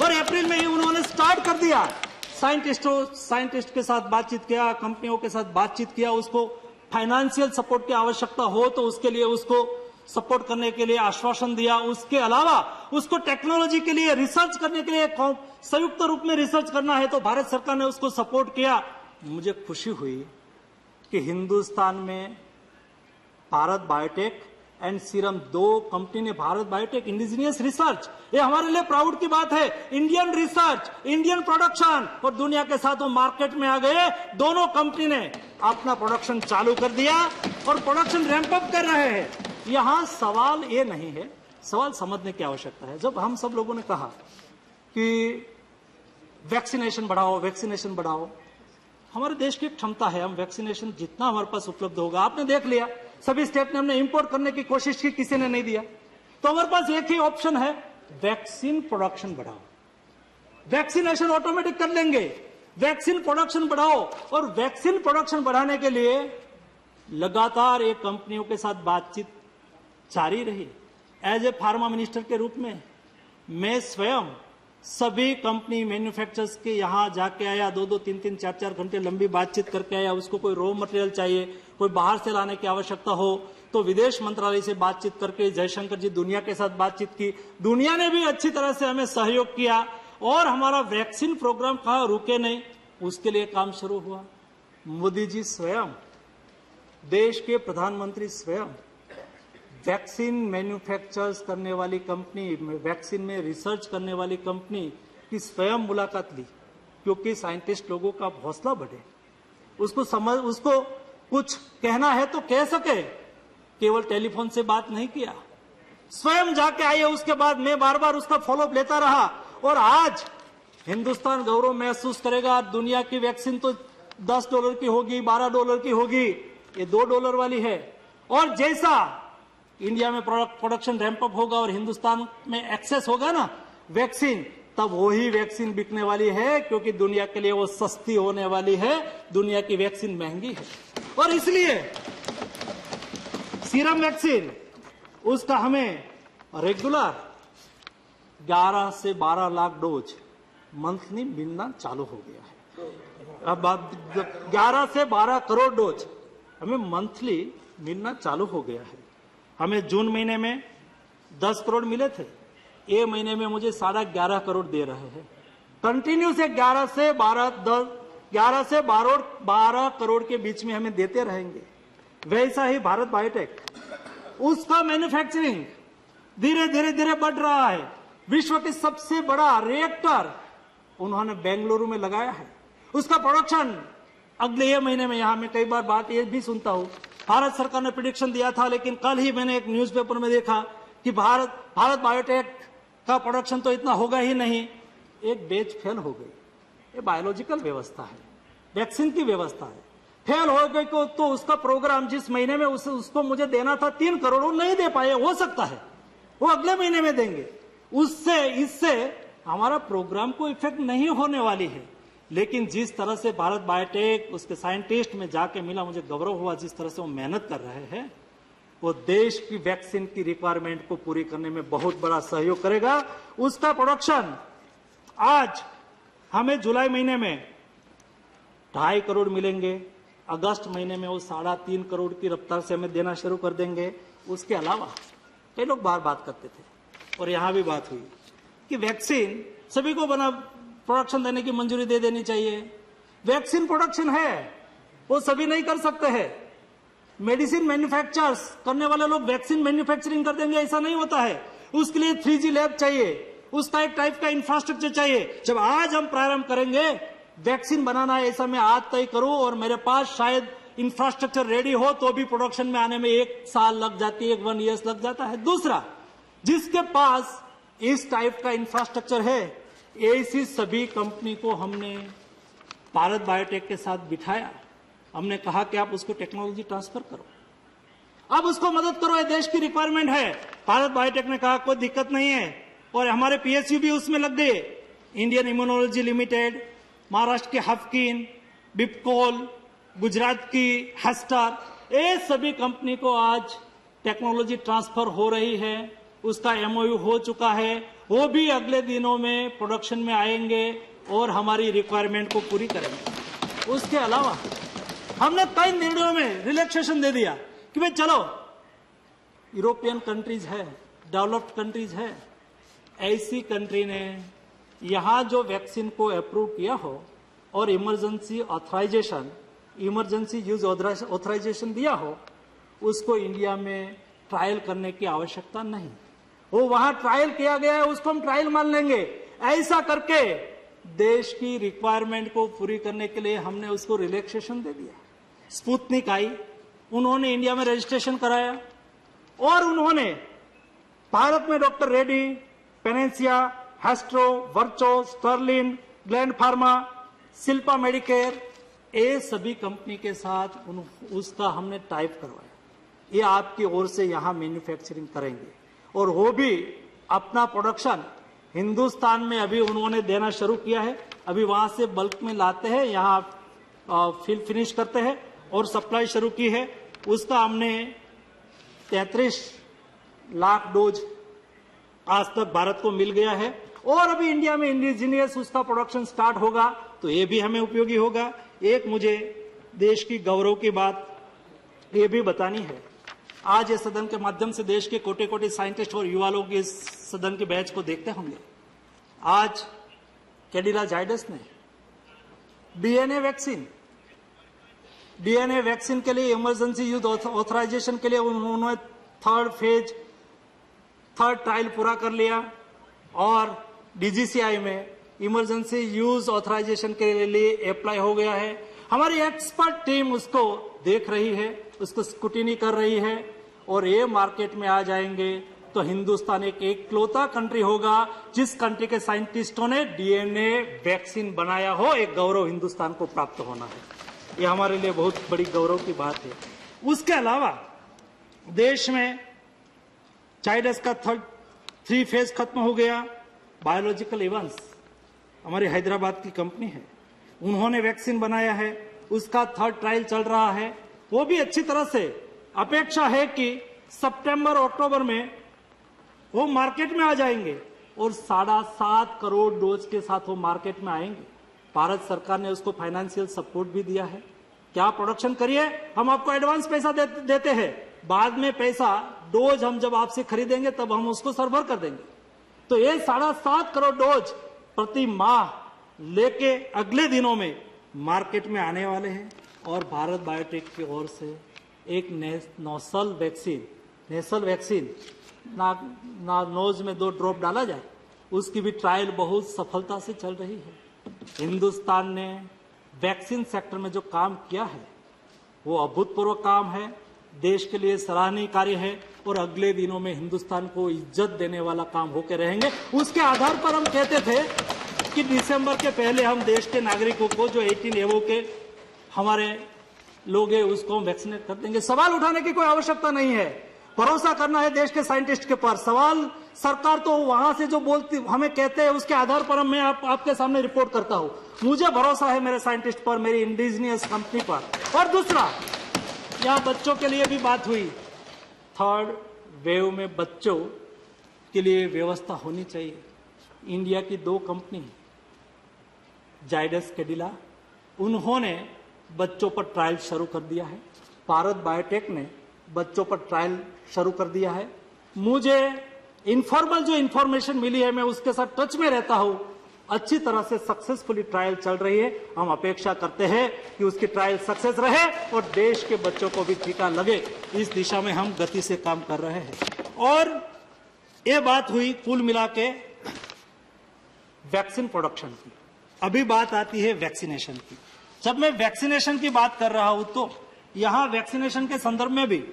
A: और अप्रैल में ही उन्होंने स्टार्ट कर दिया। साइंटिस्ट के साथ बातचीत किया, कंपनियों के साथ बातचीत किया, उसको फाइनेंशियल सपोर्ट की आवश्यकता हो तो उसके लिए उसको सपोर्ट करने के लिए आश्वासन दिया। उसके अलावा उसको टेक्नोलॉजी के लिए रिसर्च करने के लिए संयुक्त रूप में रिसर्च करना है तो भारत सरकार ने उसको सपोर्ट किया। मुझे खुशी हुई कि हिंदुस्तान में भारत बायोटेक एंड सीरम, दो कंपनी ने, भारत बायोटेक इंडिजीनियस रिसर्च, ये हमारे लिए प्राउड की बात है। इंडियन रिसर्च, इंडियन प्रोडक्शन, और दुनिया के साथ वो मार्केट में आ गए। दोनों कंपनी ने अपना प्रोडक्शन चालू कर दिया और प्रोडक्शन रैंप अप कर रहे हैं। यहां सवाल ये नहीं है, सवाल समझने की आवश्यकता है। जब हम सब लोगों ने कहा कि वैक्सीनेशन बढ़ाओ, वैक्सीनेशन बढ़ाओ, हमारे देश की क्षमता है, हम वैक्सीनेशन जितना हमारे पास उपलब्ध होगा, आपने देख लिया सभी स्टेट ने हमने इंपोर्ट करने की कोशिश की, किसी ने नहीं दिया। तो हमारे पास एक ही ऑप्शन है, वैक्सीन प्रोडक्शन बढ़ाओ, वैक्सीनेशन ऑटोमेटिक कर लेंगे। वैक्सीन प्रोडक्शन बढ़ाओ, और वैक्सीन प्रोडक्शन बढ़ाने के लिए लगातार एक कंपनियों के साथ बातचीत जारी रही। एज ए फार्मा मिनिस्टर के रूप में मैं स्वयं सभी कंपनी मैन्युफैक्चरर्स के यहां जाके आया, 2-2, 3-3, 4-4 घंटे लंबी बातचीत करके आया। उसको कोई रॉ मटेरियल चाहिए, कोई बाहर से लाने की आवश्यकता हो तो विदेश मंत्रालय से बातचीत करके, जयशंकर जी दुनिया के साथ बातचीत की। दुनिया ने भी अच्छी तरह से हमें सहयोग किया और हमारा वैक्सीन प्रोग्राम कहाँ रुके नहीं, उसके लिए काम शुरू हुआ। मोदी जी स्वयं, देश के प्रधानमंत्री स्वयं वैक्सीन मैन्युफैक्चर्स करने वाली कंपनी, वैक्सीन में रिसर्च करने वाली कंपनी की स्वयं मुलाकात ली, क्योंकि साइंटिस्ट लोगों का हौसला बढ़े, उसको कुछ कहना है तो कह सके। केवल टेलीफोन से बात नहीं किया, स्वयं जाके आए। उसके बाद मैं बार बार उसका फॉलोअप लेता रहा और आज हिंदुस्तान गौरव महसूस करेगा। दुनिया की वैक्सीन तो $10 की होगी, $12 की होगी, ये $2 वाली है। और जैसा इंडिया में प्रोडक्शन रैंप अप होगा और हिंदुस्तान में एक्सेस होगा ना वैक्सीन, तब वही वैक्सीन बिकने वाली है, क्योंकि दुनिया के लिए वो सस्ती होने वाली है। दुनिया की वैक्सीन महंगी है और इसलिए सीरम वैक्सीन, उसका हमें रेगुलर 11 से 12 लाख डोज मंथली मिलना चालू हो गया है। अब 11 से 12 करोड़ डोज हमें मंथली मिलना चालू हो गया है। हमें जून महीने में 10 करोड़ मिले थे, ये महीने में मुझे 11.5 करोड़ दे रहे हैं। कंटिन्यू से 11 से 12 करोड़ के बीच में हमें देते रहेंगे। वैसा ही भारत बायोटेक, उसका मैन्युफैक्चरिंग धीरे धीरे बढ़ रहा है। विश्व के सबसे बड़ा रिएक्टर उन्होंने बेंगलुरु में लगाया है। उसका प्रोडक्शन अगले महीने में, यहां मैं कई बार बात ये भी सुनता हूं, भारत सरकार ने प्रेडिक्शन दिया था, लेकिन कल ही मैंने एक न्यूज़पेपर में देखा कि भारत बायोटेक का प्रोडक्शन तो इतना होगा ही नहीं, एक बैच फेल हो गई। ये बायोलॉजिकल व्यवस्था है, वैक्सीन की व्यवस्था है। फेल हो गई तो उसका प्रोग्राम जिस महीने में उसको मुझे देना था 3 करोड़, वो नहीं दे पाए। हो सकता है वो अगले महीने में देंगे। इससे हमारा प्रोग्राम को इफेक्ट नहीं होने वाली है। लेकिन जिस तरह से भारत बायोटेक उसके साइंटिस्ट में जाके मिला, मुझे गौरव हुआ। जिस तरह से वो मेहनत कर रहे हैं, वो देश की वैक्सीन की रिक्वायरमेंट को पूरी करने में बहुत बड़ा सहयोग करेगा। उसका प्रोडक्शन आज हमें जुलाई महीने में 2.5 करोड़ मिलेंगे, अगस्त महीने में वो 3.5 करोड़ की रफ्तार से हमें देना शुरू कर देंगे। उसके अलावा कई लोग बार बात करते थे और यहां भी बात हुई कि वैक्सीन सभी को बना प्रोडक्शन देने की मंजूरी दे देनी चाहिए। वैक्सीन प्रोडक्शन है, वो सभी नहीं कर सकते हैं। मेडिसिन मैन्युफैक्चर्स करने वाले लोग वैक्सीन मैन्युफैक्चरिंग कर देंगे, ऐसा नहीं होता है। उसके लिए 3G लैब चाहिए, उसका एक टाइप का इंफ्रास्ट्रक्चर चाहिए। जब आज हम प्रारंभ करेंगे वैक्सीन बनाना है, ऐसा मैं आज तय करूं, और मेरे पास शायद इंफ्रास्ट्रक्चर रेडी हो तो भी प्रोडक्शन में आने में 1 साल लग जाती है, 1 ईयर लग जाता है। दूसरा, जिसके पास इस टाइप का इंफ्रास्ट्रक्चर है, ऐसी सभी कंपनी को हमने भारत बायोटेक के साथ बिठाया। हमने कहा कि आप उसको टेक्नोलॉजी ट्रांसफर करो, अब उसको मदद करो, ये देश की रिक्वायरमेंट है। भारत बायोटेक ने कहा कोई दिक्कत नहीं है, और हमारे PSU भी उसमें लग गए। इंडियन इम्यूनोलॉजी लिमिटेड, महाराष्ट्र की हफकीन, बिपकोल, गुजरात की हेस्टर, ये सभी कंपनी को आज टेक्नोलॉजी ट्रांसफर हो रही है। उसका MOU हो चुका है, वो भी अगले दिनों में प्रोडक्शन में आएंगे और हमारी रिक्वायरमेंट को पूरी करेंगे। उसके अलावा हमने कई निर्णयों में रिलैक्सेशन दे दिया कि भाई चलो, यूरोपियन कंट्रीज है, डेवलप्ड कंट्रीज है, ऐसी कंट्री ने यहां जो वैक्सीन को अप्रूव किया हो और इमरजेंसी यूज ऑथराइजेशन दिया हो, उसको इंडिया में ट्रायल करने की आवश्यकता नहीं। वो वहां ट्रायल किया गया है, उसको हम ट्रायल मान लेंगे। ऐसा करके देश की रिक्वायरमेंट को पूरी करने के लिए हमने उसको रिलैक्सेशन दे दिया। स्पुतनिक आई, उन्होंने इंडिया में रजिस्ट्रेशन कराया, और उन्होंने भारत में डॉक्टर रेड्डी, पेनेंसिया, हेस्ट्रो, वर्चो, स्टर्लिन, ग्लैंड फार्मा, शिल्पा मेडिकेयर, ये सभी कंपनी के साथ उसका हमने टाइप करवाया। ये आपकी ओर से यहां मैन्युफैक्चरिंग करेंगे, और वो भी अपना प्रोडक्शन हिंदुस्तान में अभी उन्होंने देना शुरू किया है। अभी वहां से बल्क में लाते हैं, यहां फिनिश करते हैं और सप्लाई शुरू की है। उसका हमने 33 लाख डोज आज तक भारत को मिल गया है, और अभी इंडिया में इंडिजीनियस उसका प्रोडक्शन स्टार्ट होगा, तो ये भी हमें उपयोगी होगा। एक मुझे देश की गौरव की बात ये भी बतानी है। आज ये सदन के माध्यम से देश के कोटे कोटे साइंटिस्ट और युवा लोग इस सदन के बैच को देखते होंगे। आज कैडिला जाइडस ने डीएनए वैक्सीन के लिए इमरजेंसी यूज ऑथराइजेशन के लिए उन्होंने थर्ड ट्रायल पूरा कर लिया, और DGCI में इमरजेंसी यूज ऑथराइजेशन के लिए अप्लाई हो गया है। हमारी एक्सपर्ट टीम उसको देख रही है, उसको स्क्रूटिनी कर रही है, और ये मार्केट में आ जाएंगे तो हिंदुस्तान एक इकलौता कंट्री होगा जिस कंट्री के साइंटिस्टों ने DNA वैक्सीन बनाया हो। एक गौरव हिंदुस्तान को प्राप्त होना है, ये हमारे लिए बहुत बड़ी गौरव की बात है। उसके अलावा देश में जाइडस का 3 फेज खत्म हो गया। बायोलॉजिकल इवेंट्स हमारी हैदराबाद की कंपनी है, उन्होंने वैक्सीन बनाया है, उसका 3rd ट्रायल चल रहा है, वो भी अच्छी तरह से। अपेक्षा है कि सितंबर अक्टूबर में वो मार्केट में आ जाएंगे, और 7.5 करोड़ डोज के साथ वो मार्केट में आएंगे। भारत सरकार ने उसको फाइनेंशियल सपोर्ट भी दिया है। क्या प्रोडक्शन करिए, हम आपको एडवांस पैसा देते हैं, बाद में पैसा डोज हम जब आपसे खरीदेंगे तब हम उसको सर्वर कर देंगे। तो ये 7.5 करोड़ डोज प्रति माह लेके अगले दिनों में मार्केट में आने वाले हैं। और भारत बायोटेक की ओर से एक नेसल वैक्सीन ना नोज में 2 ड्रॉप डाला जाए, उसकी भी ट्रायल बहुत सफलता से चल रही है। हिंदुस्तान ने वैक्सीन सेक्टर में जो काम किया है वो अभूतपूर्व काम है, देश के लिए सराहनीय कार्य है, और अगले दिनों में हिंदुस्तान को इज्जत देने वाला काम होकर रहेंगे। उसके आधार पर हम कहते थे कि दिसंबर के पहले हम देश के नागरिकों को जो 18 एवो के हमारे लोग हैं उसको हम वैक्सीनेट कर देंगे। सवाल उठाने की कोई आवश्यकता नहीं है, भरोसा करना है देश के साइंटिस्ट के पर। सवाल सरकार तो वहां से जो बोलती हमें कहते हैं उसके आधार पर मैं आपके सामने रिपोर्ट करता हूं। मुझे भरोसा है मेरे साइंटिस्ट पर, मेरी इंडिजीनियस कंपनी पर। और दूसरा, यहां बच्चों के लिए भी बात हुई, 3rd वेव में बच्चों के लिए व्यवस्था होनी चाहिए। इंडिया की 2 कंपनी जाइडस कैडिला, उन्होंने बच्चों पर ट्रायल शुरू कर दिया है। भारत बायोटेक ने बच्चों पर ट्रायल शुरू कर दिया है। मुझे इनफॉर्मल जो इंफॉर्मेशन मिली है, मैं उसके साथ टच में रहता हूं, अच्छी तरह से सक्सेसफुली ट्रायल चल रही है। हम अपेक्षा करते हैं कि उसकी ट्रायल सक्सेस रहे और देश के बच्चों को भी टीका लगे। इस दिशा में हम गति से काम कर रहे हैं। और ये बात हुई कुल मिला के वैक्सीन प्रोडक्शन की। अभी बात आती है वैक्सीनेशन की। जब मैं वैक्सीनेशन की बात कर रहा हूं तो यहां वैक्सीनेशन के संदर्भ में भी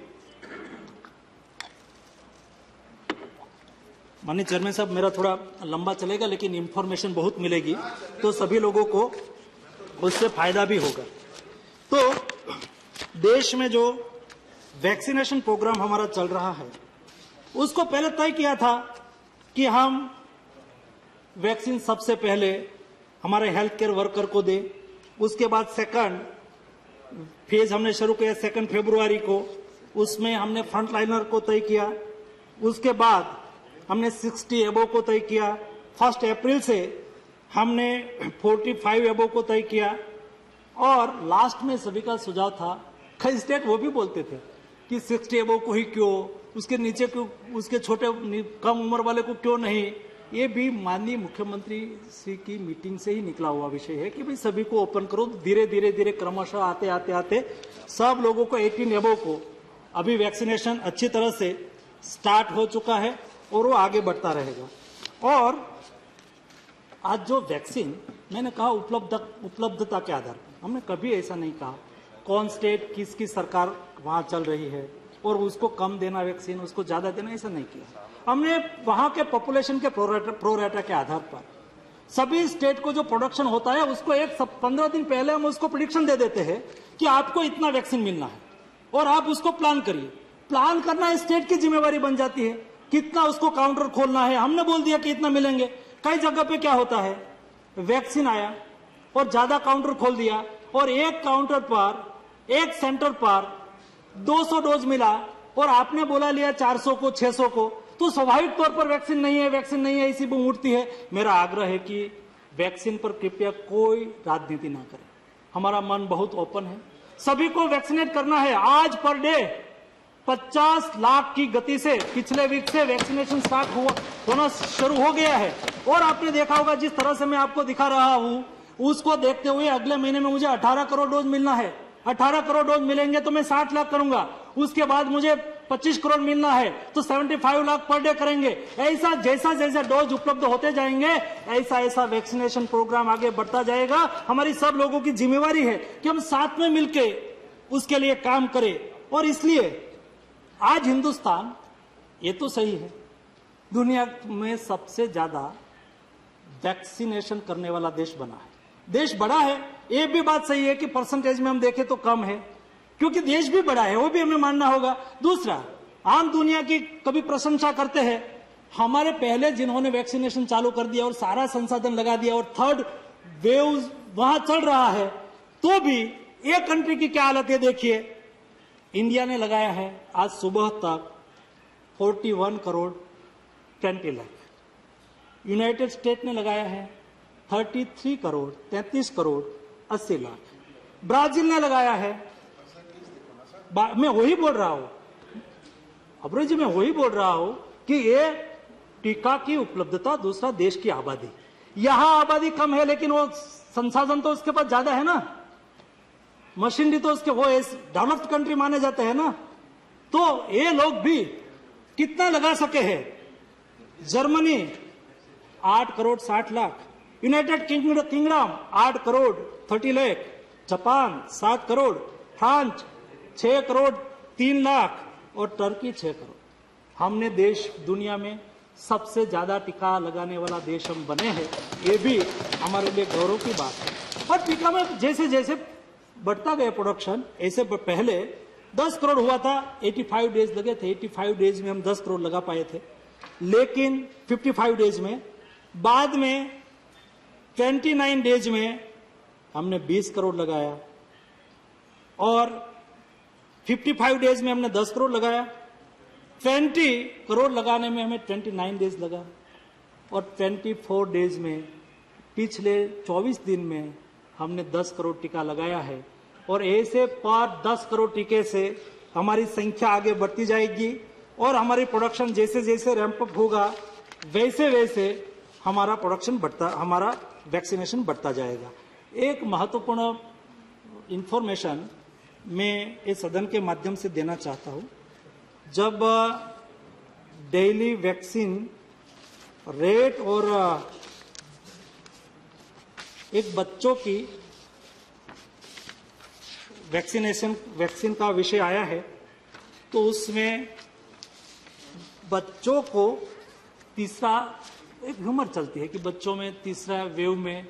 A: माननीय चेयरमैन साहब, मेरा थोड़ा लंबा चलेगा लेकिन इंफॉर्मेशन बहुत मिलेगी तो सभी लोगों को उससे फायदा भी होगा। तो देश में जो वैक्सीनेशन प्रोग्राम हमारा चल रहा है उसको पहले तय किया था कि हम वैक्सीन सबसे पहले हमारे हेल्थ केयर वर्कर को दें। उसके बाद सेकंड फेज हमने शुरू किया 2 फरवरी को, उसमें हमने फ्रंटलाइनर को तय किया। उसके बाद हमने 60 एबो को तय किया। 1 अप्रैल से हमने 45 एबो को तय किया। और लास्ट में सभी का सुझाव था, कई स्टेट वो भी बोलते थे कि 60 एबो को ही क्यों, उसके नीचे क्यों, उसके छोटे कम उम्र वाले को क्यों नहीं। ये भी माननीय मुख्यमंत्री श्री की मीटिंग से ही निकला हुआ विषय है कि भाई सभी को ओपन करो। धीरे धीरे धीरे क्रमशः आते आते आते सब लोगों को 18 एबो को अभी वैक्सीनेशन अच्छी तरह से स्टार्ट हो चुका है और वो आगे बढ़ता रहेगा। और आज जो वैक्सीन मैंने कहा उपलब्धता के आधार पर, हमने कभी ऐसा नहीं कहा कौन स्टेट किसकी सरकार वहां चल रही है और उसको कम देना वैक्सीन, उसको ज्यादा देना, ऐसा नहीं किया। हमने वहां के पॉपुलेशन के प्रोरेटा के आधार पर सभी स्टेट को जो प्रोडक्शन होता है उसको 15 दिन पहले हम उसको प्रेडिक्शन दे देते हैं कि आपको इतना वैक्सीन मिलना है और आप उसको प्लान करिए। प्लान करना स्टेट की जिम्मेवारी बन जाती है, कितना उसको काउंटर खोलना है। हमने बोल दिया कि इतना मिलेंगे। कई जगह पे क्या होता है, वैक्सीन आया और ज्यादा काउंटर खोल दिया और एक काउंटर पर, एक सेंटर पर 200 डोज मिला और आपने बोला लिया 400 को 600 को, तो स्वाभाविक तौर पर वैक्सीन नहीं है इसी बूम उठती है। मेरा आग्रह है कि वैक्सीन पर कृपया कोई राजनीति ना करें। हमारा मन बहुत ओपन है, सभी को वैक्सीनेट करना है। आज पर डे 50 लाख की गति से पिछले वीक से वैक्सीनेशन स्टार्ट होना शुरू हो गया है। और आपने देखा होगा जिस तरह से मैं आपको दिखा रहा हूं उसको देखते हुए अगले महीने में मुझे 18 करोड़ डोज मिलना है। 18 करोड़ डोज मिलेंगे तो मैं 60 लाख करूंगा। उसके बाद मुझे 25 करोड़ मिलना है तो 75 लाख पर डे करेंगे। ऐसा जैसा जैसा डोज उपलब्ध होते जाएंगे ऐसा ऐसा वैक्सीनेशन प्रोग्राम आगे बढ़ता जाएगा। हमारी सब लोगों की जिम्मेवारी है कि हम साथ में मिलकर उसके लिए काम करें। और इसलिए आज हिंदुस्तान, ये तो सही है, दुनिया में सबसे ज्यादा वैक्सीनेशन करने वाला देश बना है। देश बड़ा है, ये भी बात सही है कि परसेंटेज में हम देखें तो कम है, क्योंकि देश भी बड़ा है, वो भी हमें मानना होगा। दूसरा, आम दुनिया की कभी प्रशंसा करते हैं, हमारे पहले जिन्होंने वैक्सीनेशन चालू कर दिया और सारा संसाधन लगा दिया और 3rd वेव वहां चल रहा है, तो भी एक कंट्री की क्या हालत है देखिए। इंडिया ने लगाया है आज सुबह तक 41 करोड़ 20 लाख। यूनाइटेड स्टेट ने लगाया है 33 करोड़ 33 करोड़ 80 लाख। ब्राजील ने लगाया है, मैं वही बोल रहा हूं अब्रो जी, मैं वही बोल रहा हूं कि ये टीका की उपलब्धता, दूसरा देश की आबादी। यहां आबादी कम है लेकिन वो संसाधन तो उसके पास ज्यादा है ना, मशीनरी तो उसके वो डेवलप्ड कंट्री माने जाते हैं ना। तो ये लोग भी कितना लगा सके हैं। Germany 8 crore 60 lakh, United kingdom 8 crore 30 lakh, Japan 7 crore, France 6 crore 3 lakh और टर्की 6 करोड़। हमने देश दुनिया में सबसे ज्यादा टीका लगाने वाला देश हम बने हैं, ये भी हमारे लिए गौरव की बात है। और टीका में जैसे जैसे बढ़ता गया प्रोडक्शन, ऐसे पहले 10 करोड़ हुआ था, 85 डेज लगे थे। 85 डेज में हम 10 करोड़ लगा पाए थे, लेकिन 55 डेज में, बाद में 29 डेज में हमने 20 करोड़ लगाया और 55 डेज में हमने 10 करोड़ लगाया। 20 करोड़ लगाने में हमें 29 डेज लगा और 24 डेज में, पिछले 24 दिन में हमने 10 करोड़ टीका लगाया है। और ऐसे पर 10 करोड़ टीके से हमारी संख्या आगे बढ़ती जाएगी और हमारी प्रोडक्शन जैसे जैसे रैंप अप होगा वैसे वैसे हमारा प्रोडक्शन बढ़ता, हमारा वैक्सीनेशन बढ़ता जाएगा। एक महत्वपूर्ण इंफॉर्मेशन मैं इस सदन के माध्यम से देना चाहता हूं। जब डेली वैक्सीन रेट और एक बच्चों की वैक्सीन का विषय आया है, तो उसमें बच्चों को तीसरा एक ह्यूमर चलती है कि बच्चों में तीसरा वेव में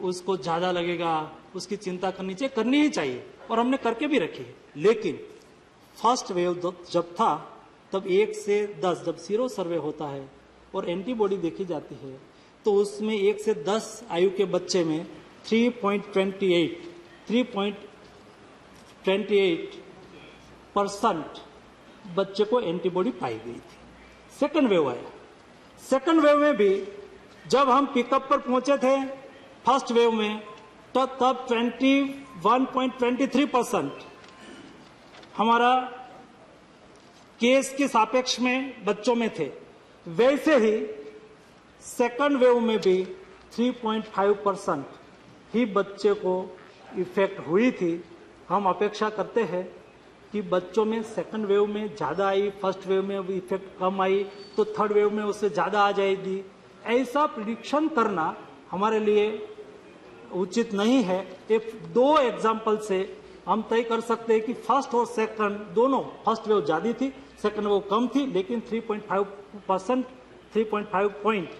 A: उसको ज्यादा लगेगा, उसकी चिंता करनी ही चाहिए, और हमने करके भी रखी है। लेकिन फर्स्ट वेव जब था तब 1 से 10 जब सीरो सर्वे होता है और एंटीबॉडी देखी जाती है, तो उसमें 1 से 10 आयु के बच्चे में 3.28% बच्चे को एंटीबॉडी पाई गई थी। सेकंड वेव आया। सेकंड वेव में भी जब हम पिकअप पर पहुंचे थे फर्स्ट वेव में, तो तब 21.23% हमारा केस के सापेक्ष में बच्चों में थे। वैसे ही सेकंड वेव में भी 3.5% ही बच्चे को इफेक्ट हुई थी। हम अपेक्षा करते हैं कि बच्चों में सेकंड वेव में ज्यादा आई, फर्स्ट वेव में इफेक्ट कम आई, तो थर्ड वेव में उससे ज्यादा आ जाएगी। ऐसा प्रिडिक्शन करना हमारे लिए उचित नहीं है। एक 2 एग्जाम्पल से हम तय कर सकते हैं कि फर्स्ट और सेकंड दोनों, फर्स्ट वेव ज्यादा थी, सेकंड वेव कम थी, लेकिन 3.5 पॉइंट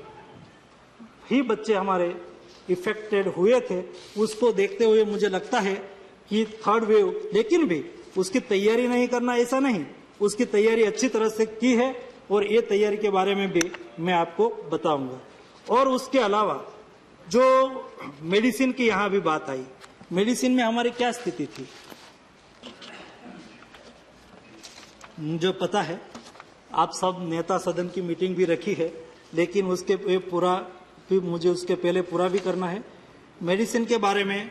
A: ही बच्चे हमारे इफेक्टेड हुए थे। उसको देखते हुए मुझे लगता है कि थर्ड वेव, लेकिन भी उसकी तैयारी नहीं करना ऐसा नहीं, उसकी तैयारी अच्छी तरह से की है, और ये तैयारी के बारे में भी मैं आपको बताऊंगा। और उसके अलावा जो मेडिसिन की यहां भी बात आई, मेडिसिन में हमारी क्या स्थिति थी मुझे पता है। आप सब नेता सदन की मीटिंग भी रखी है, लेकिन उसके मुझे उसके पहले पूरा भी करना है। मेडिसिन के बारे में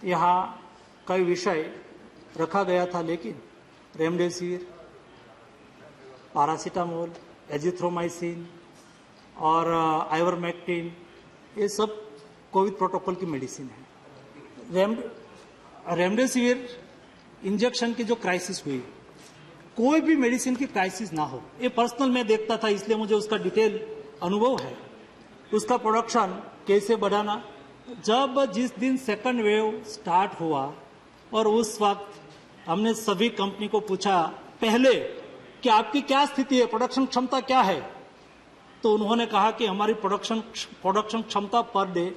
A: यहाँ कई विषय रखा गया था, लेकिन रेमडेसिविर, पैरासीटामोल, एजिथ्रोमाइसिन और आइवरमेक्टिन, ये सब कोविड प्रोटोकॉल की मेडिसिन है। रेमडेसिविर इंजेक्शन की जो क्राइसिस हुई, कोई भी मेडिसिन की क्राइसिस ना हो, ये पर्सनल मैं देखता था, इसलिए मुझे उसका डिटेल अनुभव है। उसका प्रोडक्शन कैसे बढ़ाना, जिस दिन सेकंड वेव स्टार्ट हुआ और उस वक्त हमने सभी कंपनी को पूछा पहले कि आपकी क्या स्थिति है, प्रोडक्शन क्षमता क्या है, तो उन्होंने कहा कि हमारी प्रोडक्शन क्षमता पर डे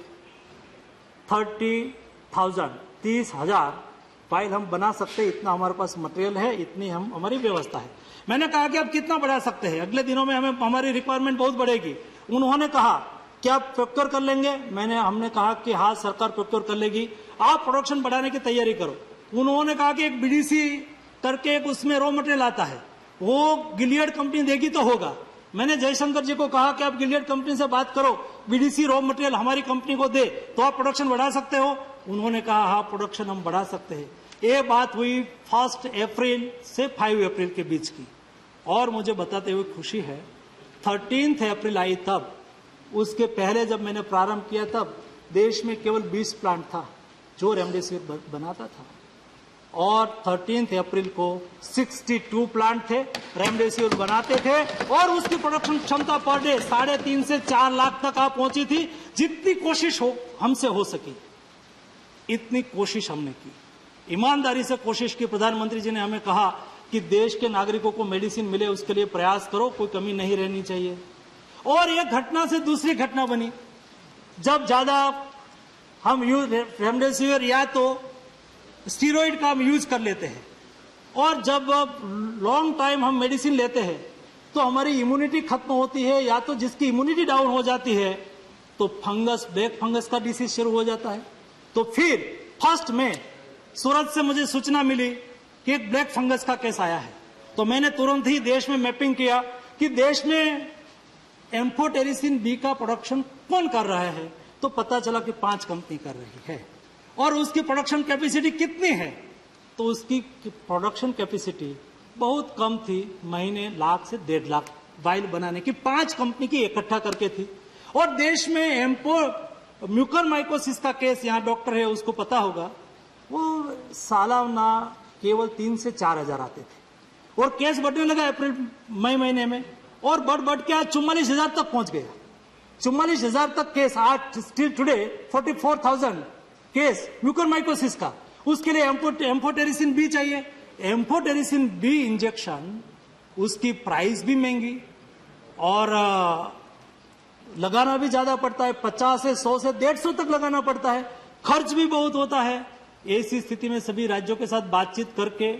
A: 30,000 फाइल हम बना सकते हैं, इतना हमारे पास मटेरियल है, इतनी हमारी व्यवस्था है। मैंने कहा कि आप कितना बढ़ा सकते हैं, अगले दिनों में हमारी रिक्वायरमेंट बहुत बढ़ेगी। उन्होंने कहा कि आप प्रोक्योर कर लेंगे। हमने कहा कि हाँ सरकार प्रोक्योर कर लेगी, आप प्रोडक्शन बढ़ाने की तैयारी करो। उन्होंने कहा कि एक बीडीसी करके एक उसमें रॉ मटेरियल आता है, वो गिलियड कंपनी देगी तो होगा। मैंने जयशंकर जी को कहा कि आप गिलियड कंपनी से बात करो, बीडीसी रॉ मटेरियल हमारी कंपनी को दे तो आप प्रोडक्शन बढ़ा सकते हो। उन्होंने कहा हाँ प्रोडक्शन हम बढ़ा सकते हैं। ये बात हुई 1 अप्रैल से 5 अप्रैल के बीच की, और मुझे बताते हुए खुशी है 13 अप्रैल आई तब, उसके पहले जब मैंने प्रारंभ किया तब देश में केवल 20 प्लांट था जो रेमडेसिविर बनाता था, और 13 अप्रैल को 62 प्लांट थे रेमडेसिविर बनाते थे, और उसकी प्रोडक्शन क्षमता पर डे 3.5 से 4 लाख तक आ पहुंची थी। जितनी कोशिश हमसे हो सकी इतनी कोशिश हमने की, ईमानदारी से कोशिश की। प्रधानमंत्री जी ने हमें कहा कि देश के नागरिकों को मेडिसिन मिले उसके लिए प्रयास करो, कोई कमी नहीं रहनी चाहिए। और एक घटना से दूसरी घटना बनी, जब ज्यादा हम रेमडेसिविर या तो स्टीरॉइड का हम यूज कर लेते हैं, और जब लॉन्ग टाइम हम मेडिसिन लेते हैं तो हमारी इम्यूनिटी खत्म होती है, या तो जिसकी इम्यूनिटी डाउन हो जाती है तो ब्लैक फंगस का डिसीज शुरू हो जाता है। तो फिर 1 मई सूरत से मुझे सूचना मिली कि एक ब्लैक फंगस का केस आया है, तो मैंने तुरंत ही देश में मैपिंग किया कि देश में एम्फोटेरिसिन बी का प्रोडक्शन कौन कर रहा है, तो पता चला कि 5 कंपनी कर रही है, और उसकी प्रोडक्शन कैपेसिटी कितनी है, तो उसकी प्रोडक्शन कैपेसिटी बहुत कम थी, महीने 1 लाख से 1.5 लाख वाइल बनाने की 5 कंपनी की इकट्ठा करके थी। और देश में म्यूकरमाइकोसिस का केस, यहाँ डॉक्टर है उसको पता होगा, वो सालाना केवल 3 से 4 हजार आते थे और केस बढ़ने लगा अप्रैल मई महीने में, और बढ़ के आज 44,000 तक पहुंच गया। 44,000 तक केस आज, स्टिल टुडे 44,000 केस म्यूकरमाइकोसिस का। उसके लिए एम्फोटेरिसिन बी चाहिए। एम्फोटेरिसिन बी इंजेक्शन, उसकी प्राइस भी महंगी और लगाना भी ज्यादा पड़ता है। 50 से 100 से 150 तक लगाना पड़ता है। खर्च भी बहुत होता है। ऐसी स्थिति में सभी राज्यों के साथ बातचीत करके,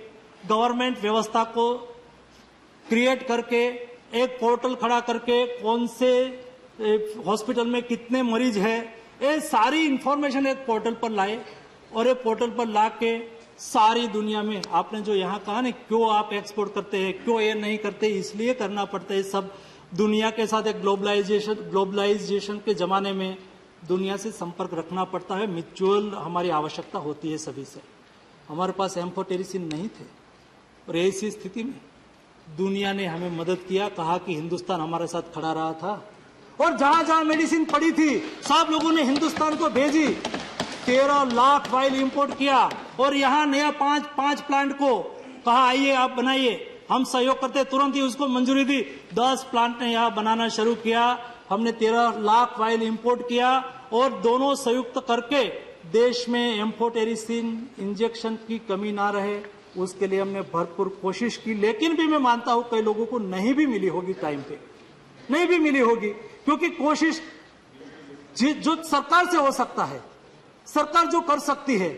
A: गवर्नमेंट व्यवस्था को क्रिएट करके, एक पोर्टल खड़ा करके, कौन से हॉस्पिटल में कितने मरीज है, ये सारी इंफॉर्मेशन एक पोर्टल पर लाए और एक पोर्टल पर ला के सारी दुनिया में, आपने जो यहाँ कहा ना क्यों आप एक्सपोर्ट करते हैं, क्यों ये नहीं करते, इसलिए करना पड़ता है सब। दुनिया के साथ एक ग्लोबलाइजेशन के जमाने में दुनिया से संपर्क रखना पड़ता है। म्यूचुअल हमारी आवश्यकता होती है सभी से। हमारे पास एम्फोटेरिसिन नहीं थे और ऐसी स्थिति में दुनिया ने हमें मदद किया, कहा कि हिंदुस्तान हमारे साथ खड़ा रहा था और जहां जहां मेडिसिन पड़ी थी सब लोगों ने हिंदुस्तान को भेजी। 13 लाख फाइल इंपोर्ट किया और यहाँ नया पांच प्लांट को कहा आइए आप बनाइए, हम सहयोग करते, तुरंत ही उसको मंजूरी दी। 10 प्लांट ने यहाँ बनाना शुरू किया। हमने 13 लाख फाइल इंपोर्ट किया और दोनों संयुक्त करके देश में एम्फोटेरिसिन इंजेक्शन की कमी ना रहे, उसके लिए हमने भरपूर कोशिश की। लेकिन भी मैं मानता हूं कई लोगों को नहीं भी मिली होगी, टाइम पे नहीं भी मिली होगी, क्योंकि कोशिश जो सरकार से हो सकता है, सरकार जो कर सकती है,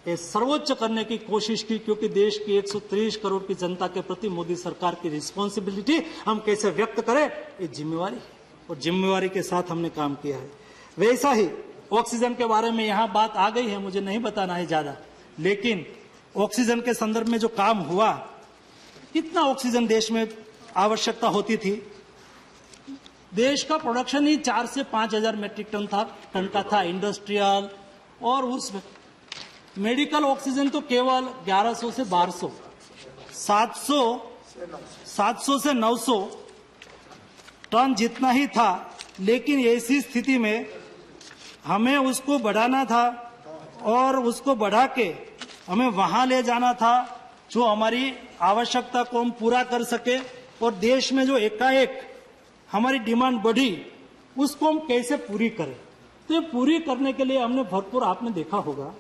A: ये सर्वोच्च करने की कोशिश की। क्योंकि देश की 130 करोड़ की जनता के प्रति मोदी सरकार की रिस्पॉन्सिबिलिटी हम कैसे व्यक्त करें, ये जिम्मेवारी है और जिम्मेवारी के साथ हमने काम किया है। वैसा ही ऑक्सीजन के बारे में यहाँ बात आ गई है, मुझे नहीं बताना है ज्यादा, लेकिन ऑक्सीजन के संदर्भ में जो काम हुआ, कितना ऑक्सीजन देश में आवश्यकता होती थी। देश का प्रोडक्शन ही 4 से 5 हजार मेट्रिक टन का था इंडस्ट्रियल, और उस मेडिकल ऑक्सीजन तो केवल 1100 से 1200, 700 से 900 टन जितना ही था। लेकिन ऐसी स्थिति में हमें उसको बढ़ाना था और उसको बढ़ा के हमें वहां ले जाना था जो हमारी आवश्यकता को हम पूरा कर सके। और देश में जो एकाएक हमारी डिमांड बढ़ी, उसको हम कैसे पूरी करें। तो ये पूरी करने के लिए हमने भरपूर, आपने देखा होगा,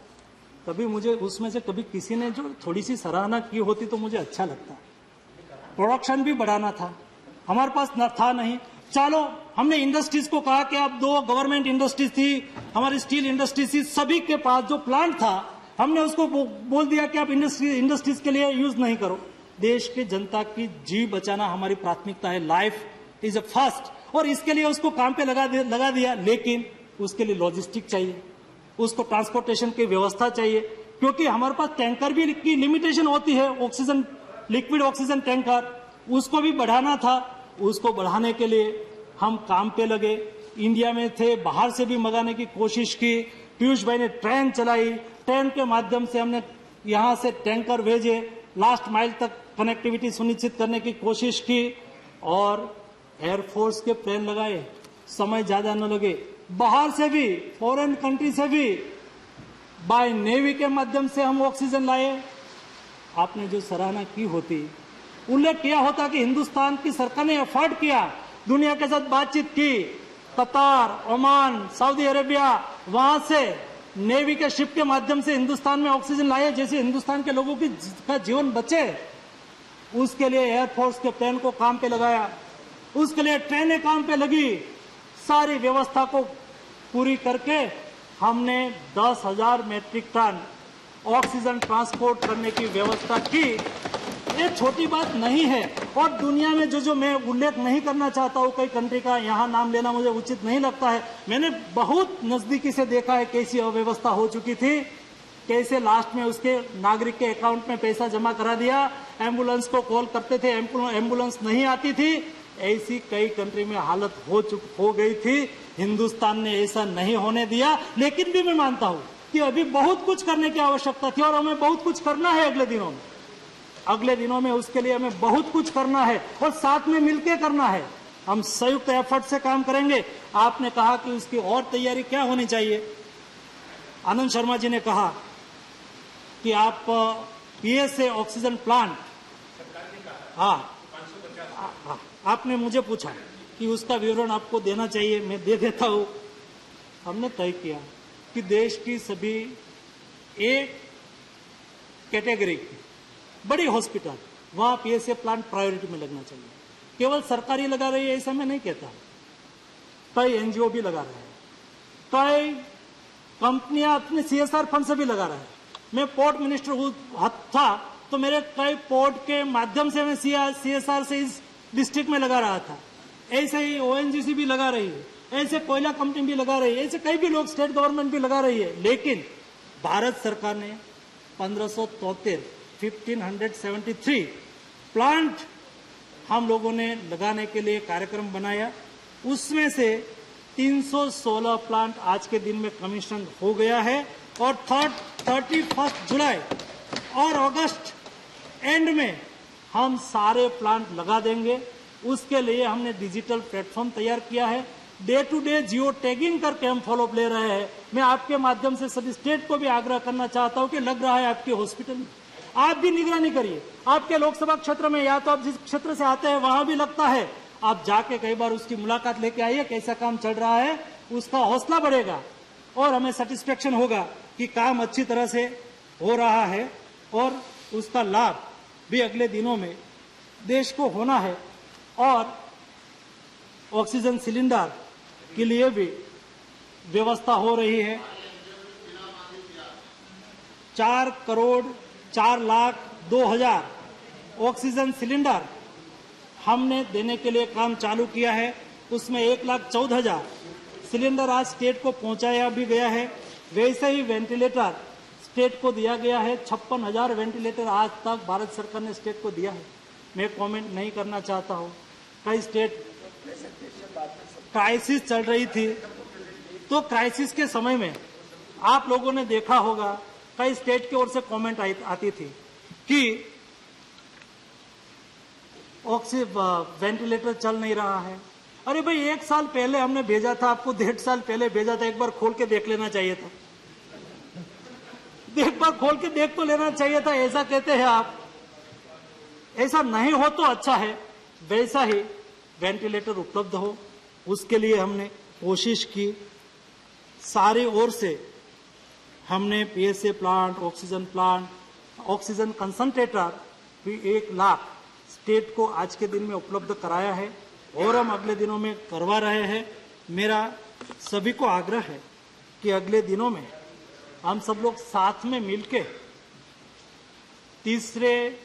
A: कभी मुझे उसमें से कभी किसी ने जो थोड़ी सी सराहना की होती तो मुझे अच्छा लगता। प्रोडक्शन भी बढ़ाना था, हमारे पास न था नहीं। चलो हमने इंडस्ट्रीज को कहा कि आप 2 गवर्नमेंट इंडस्ट्रीज थी, हमारी स्टील इंडस्ट्रीज थी, सभी के पास जो प्लांट था हमने उसको बोल दिया कि आप इंडस्ट्रीज के लिए यूज नहीं करो। देश की जनता की जीव बचाना हमारी प्राथमिकता है, लाइफ इज अ फर्स्ट, और इसके लिए उसको काम पे लगा दिया। लेकिन उसके लिए लॉजिस्टिक चाहिए, उसको ट्रांसपोर्टेशन की व्यवस्था चाहिए, क्योंकि हमारे पास टैंकर भी की लिमिटेशन होती है, ऑक्सीजन, लिक्विड ऑक्सीजन टैंकर, उसको भी बढ़ाना था। उसको बढ़ाने के लिए हम काम पे लगे, इंडिया में थे, बाहर से भी मंगाने की कोशिश की। पीयूष भाई ने ट्रेन चलाई, ट्रेन के माध्यम से हमने यहां से टैंकर भेजे, लास्ट माइल तक कनेक्टिविटी सुनिश्चित करने की कोशिश की, और एयरफोर्स के प्लेन लगाए, समय ज्यादा न लगे। बाहर से भी, फॉरेन कंट्री से भी बाय नेवी के माध्यम से हम ऑक्सीजन लाए। आपने जो सराहना की होती, उल्लेख किया होता कि हिंदुस्तान की सरकार ने एफर्ट किया, दुनिया के साथ बातचीत की, कतार, ओमान, सऊदी अरेबिया, वहां से नेवी के शिप के माध्यम से हिंदुस्तान में ऑक्सीजन लाए, जैसे हिंदुस्तान के लोगों का जीवन बचे। उसके लिए एयरफोर्स के प्लेन को काम पे लगाया, उसके लिए ट्रेनें काम पे लगी। सारी व्यवस्था को पूरी करके हमने 10,000 मेट्रिक टन ऑक्सीजन ट्रांसपोर्ट करने की व्यवस्था की। ये छोटी बात नहीं है। और दुनिया में जो मैं उल्लेख नहीं करना चाहता हूं, कई कंट्री का यहाँ नाम लेना मुझे उचित नहीं लगता है, मैंने बहुत नजदीकी से देखा है कैसी अव्यवस्था हो चुकी थी, कैसे लास्ट में उसके नागरिक के अकाउंट में पैसा जमा करा दिया, एम्बुलेंस को कॉल करते थे, एम्बुलेंस नहीं आती थी। ऐसी कई कंट्री में हालत हो गई थी। हिंदुस्तान ने ऐसा नहीं होने दिया। लेकिन भी मैं मानता हूं कि अभी बहुत कुछ करने की आवश्यकता थी और हमें बहुत कुछ करना है अगले दिनों में उसके लिए हमें बहुत कुछ करना है और साथ में मिलकर करना है। हम संयुक्त एफर्ट से काम करेंगे। आपने कहा कि उसकी और तैयारी क्या होनी चाहिए। आनंद शर्मा जी ने कहा कि आप पीएसए ऑक्सीजन प्लांट, हाँ, आपने मुझे पूछा कि उसका विवरण आपको देना चाहिए, मैं दे देता हूं। हमने तय किया कि देश की सभी एक कैटेगरी की बड़ी हॉस्पिटल, वहां पीएसए प्लांट प्रायोरिटी में लगना चाहिए। केवल सरकारी लगा रही है ऐसा मैं नहीं कहता, कई एनजीओ भी लगा रहे हैं, कई कंपनियां अपने सीएसआर फंड से भी लगा रहे हैं। मैं पोर्ट मिनिस्टर था तो मेरे कई पोर्ट के माध्यम से मैं सीएसआर से इस डिस्ट्रिक्ट में लगा रहा था। ऐसे ही ओएनजीसी भी लगा रही है, ऐसे कोयला कंपनी भी लगा रही है, ऐसे कई भी लोग, स्टेट गवर्नमेंट भी लगा रही है। लेकिन भारत सरकार ने 1573 प्लांट हम लोगों ने लगाने के लिए कार्यक्रम बनाया। उसमें से 316 प्लांट आज के दिन में कमीशन हो गया है और 31 जुलाई और अगस्त एंड में हम सारे प्लांट लगा देंगे। उसके लिए हमने डिजिटल प्लेटफॉर्म तैयार किया है। Day to day geo tagging करके हम फॉलोअप ले रहे हैं। मैं आपके माध्यम से सभी स्टेट को भी आग्रह करना चाहता हूं कि लग रहा है आपके हॉस्पिटल में, आप भी निगरानी करिए। आपके लोकसभा क्षेत्र में या तो आप जिस क्षेत्र से आते हैं वहां भी लगता है, आप जाके कई बार उसकी मुलाकात लेके आइए, कैसा काम चल रहा है, उसका हौसला बढ़ेगा और हमें सेटिस्फेक्शन होगा कि काम अच्छी तरह से हो रहा है और उसका लाभ भी अगले दिनों में देश को होना है। और ऑक्सीजन सिलेंडर के लिए भी व्यवस्था हो रही है। 4,04,02,000 ऑक्सीजन सिलेंडर हमने देने के लिए काम चालू किया है। उसमें 1,14,000 सिलेंडर आज स्टेट को पहुंचाया भी गया है। वैसे ही वेंटिलेटर स्टेट को दिया गया है। 56,000 वेंटिलेटर आज तक भारत सरकार ने स्टेट को दिया है। मैं कमेंट नहीं करना चाहता हूं। कई स्टेट क्राइसिस चल रही थी, तो क्राइसिस के समय में आप लोगों ने देखा होगा कई स्टेट की ओर से कमेंट आती थी कि वेंटिलेटर चल नहीं रहा है। अरे भाई, 1 साल पहले हमने भेजा था आपको, 1.5 साल पहले भेजा था, एक बार खोल के देख लेना चाहिए था। एक बार खोल के देख तो लेना चाहिए था। ऐसा कहते हैं आप, ऐसा नहीं हो तो अच्छा है। वैसा ही वेंटिलेटर उपलब्ध हो, उसके लिए हमने कोशिश की। सारी ओर से हमने पीएसए प्लांट, ऑक्सीजन कंसंट्रेटर भी 1 लाख स्टेट को आज के दिन में उपलब्ध कराया है और हम अगले दिनों में करवा रहे हैं। मेरा सभी को आग्रह है कि अगले दिनों में हम सब लोग साथ में मिलके, तीसरे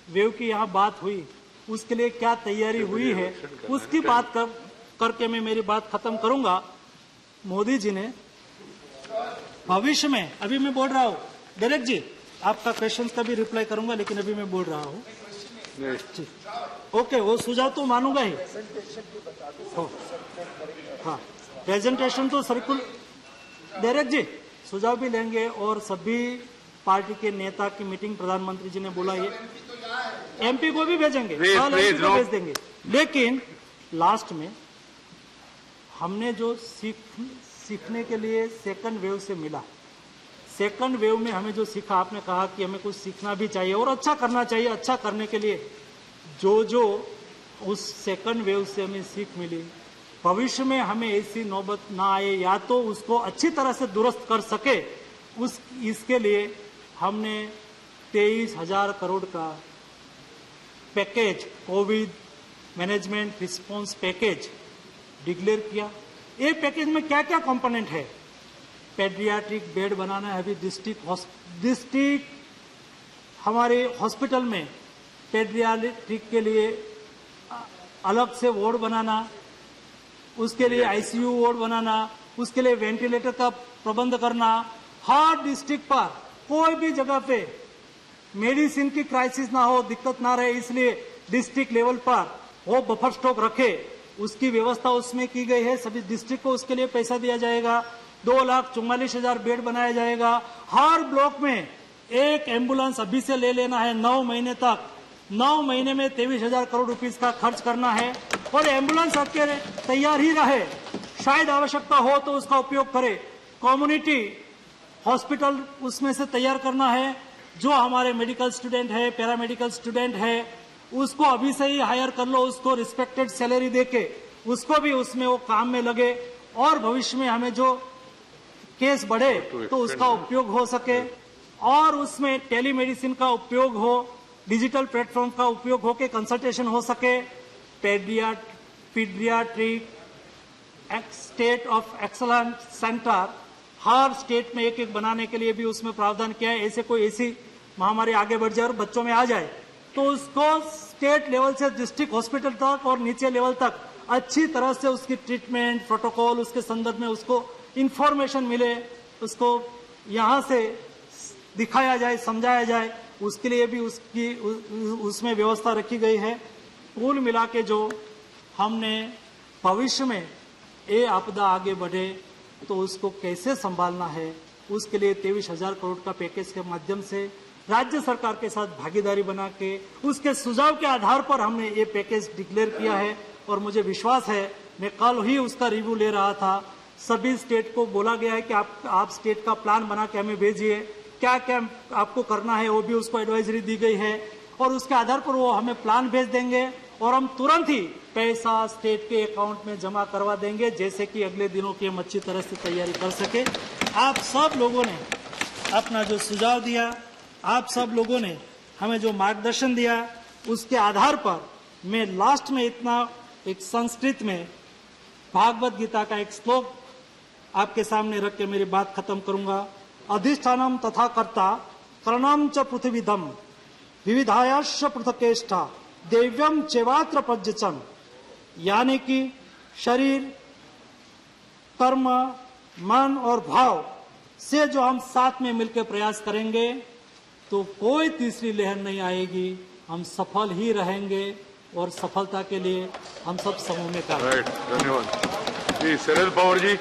A: वेव की यहाँ बात हुई, उसके लिए क्या तैयारी हुई है उसकी बात करके मैं मेरी बात खत्म करूंगा। मोदी जी ने भविष्य में, अभी मैं बोल रहा हूँ डायरेक्ट जी, आपका क्वेश्चन का भी रिप्लाई करूंगा, लेकिन अभी मैं बोल रहा हूँ। ओके, वो सुझाव तो मानूंगा ही। हाँ, प्रेजेंटेशन तो सर्कुल डायरेक्ट जी सुझाव भी लेंगे और सभी पार्टी के नेता की मीटिंग प्रधानमंत्री जी ने बोला है, एमपी को भी भेजेंगे, भेज देंगे। लेकिन लास्ट में हमने जो सीखने के लिए सेकंड वेव से मिला, सेकंड वेव में हमें जो सीखा, आपने कहा कि हमें कुछ सीखना भी चाहिए और अच्छा करना चाहिए। अच्छा करने के लिए जो उस सेकंड वेव से हमें सीख मिली, भविष्य में हमें ऐसी नौबत ना आए या तो उसको अच्छी तरह से दुरुस्त कर सके, इसके लिए हमने 23,000 करोड़ का package, Covid management response package declare किया। ये पैकेज में क्या क्या कंपोनेंट है? पेडियाट्रिक बेड बनाना है। अभी डिस्ट्रिक्ट हमारे हॉस्पिटल में पेडियाट्रिक के लिए अलग से वार्ड बनाना, उसके लिए आईसीयू वार्ड बनाना, उसके लिए वेंटिलेटर का प्रबंध करना। हर डिस्ट्रिक्ट पर कोई भी जगह पे मेडिसिन की क्राइसिस ना हो, दिक्कत ना रहे, इसलिए डिस्ट्रिक्ट लेवल पर वो बफर स्टॉक रखे, उसकी व्यवस्था उसमें की गई है। सभी डिस्ट्रिक्ट को उसके लिए पैसा दिया जाएगा। 2,44,000 बेड बनाया जाएगा। हर ब्लॉक में एक एम्बुलेंस अभी से ले लेना है 9 महीने तक। 9 महीने में 23,000 करोड़ रुपीस का खर्च करना है और एम्बुलेंस रखे तैयार ही रहे, शायद आवश्यकता हो तो उसका उपयोग करे। कम्युनिटी हॉस्पिटल उसमें से तैयार करना है। जो हमारे मेडिकल स्टूडेंट है, पैरामेडिकल स्टूडेंट है, उसको अभी से ही हायर कर लो, उसको रिस्पेक्टेड सैलरी देके उसको भी उसमें वो काम में लगे, और भविष्य में हमें जो केस बढ़े तो उसका उपयोग हो सके, और उसमें टेलीमेडिसिन का उपयोग हो, डिजिटल प्लेटफॉर्म का उपयोग हो के कंसल्टेशन हो सके। Paediatric state of excellence centre her state में एक बनाने के लिए भी उसमें प्रावधान किया है। ऐसे कोई ऐसी महामारी आगे बढ़ जाए और बच्चों में आ जाए तो उसको स्टेट लेवल से डिस्ट्रिक्ट हॉस्पिटल तक और नीचे लेवल तक अच्छी तरह से उसकी ट्रीटमेंट प्रोटोकॉल, उसके संदर्भ में उसको इंफॉर्मेशन मिले, उसको यहाँ से दिखाया जाए, समझाया जाए, उसके लिए भी उसमें व्यवस्था रखी गई है। कुल मिला के जो हमने भविष्य में ये आपदा आगे बढ़े तो उसको कैसे संभालना है, उसके लिए 23,000 करोड़ का पैकेज के माध्यम से राज्य सरकार के साथ भागीदारी बना के उसके सुझाव के आधार पर हमने ये पैकेज डिक्लेयर किया है। और मुझे विश्वास है, मैं कल ही उसका रिव्यू ले रहा था, सभी स्टेट को बोला गया है कि आप स्टेट का प्लान बना के हमें भेजिए, क्या क्या आपको करना है वो भी उसको एडवाइजरी दी गई है, और उसके आधार पर वो हमें प्लान भेज देंगे और हम तुरंत ही पैसा स्टेट के अकाउंट में जमा करवा देंगे, जैसे कि अगले दिनों की हम अच्छी तरह से तैयारी कर सके। आप सब लोगों ने अपना जो सुझाव दिया, आप सब लोगों ने हमें जो मार्गदर्शन दिया, उसके आधार पर मैं लास्ट में इतना एक संस्कृत में भागवत गीता का एक श्लोक आपके सामने रख के मेरी बात खत्म करूंगा। अधिष्ठानम तथा कर्ता करणम च पृथ्वीधम विविधायाश्च पृथकेष्ठा देव्यम चेवात्र प्रज्यचन। यानी कि शरीर, कर्म, मन और भाव से जो हम साथ में मिलकर प्रयास करेंगे तो कोई तीसरी लहर नहीं आएगी, हम सफल ही रहेंगे और सफलता के लिए हम सब समूह में कार्य करेंगे।
B: धन्यवाद जी। शरद पवार जी।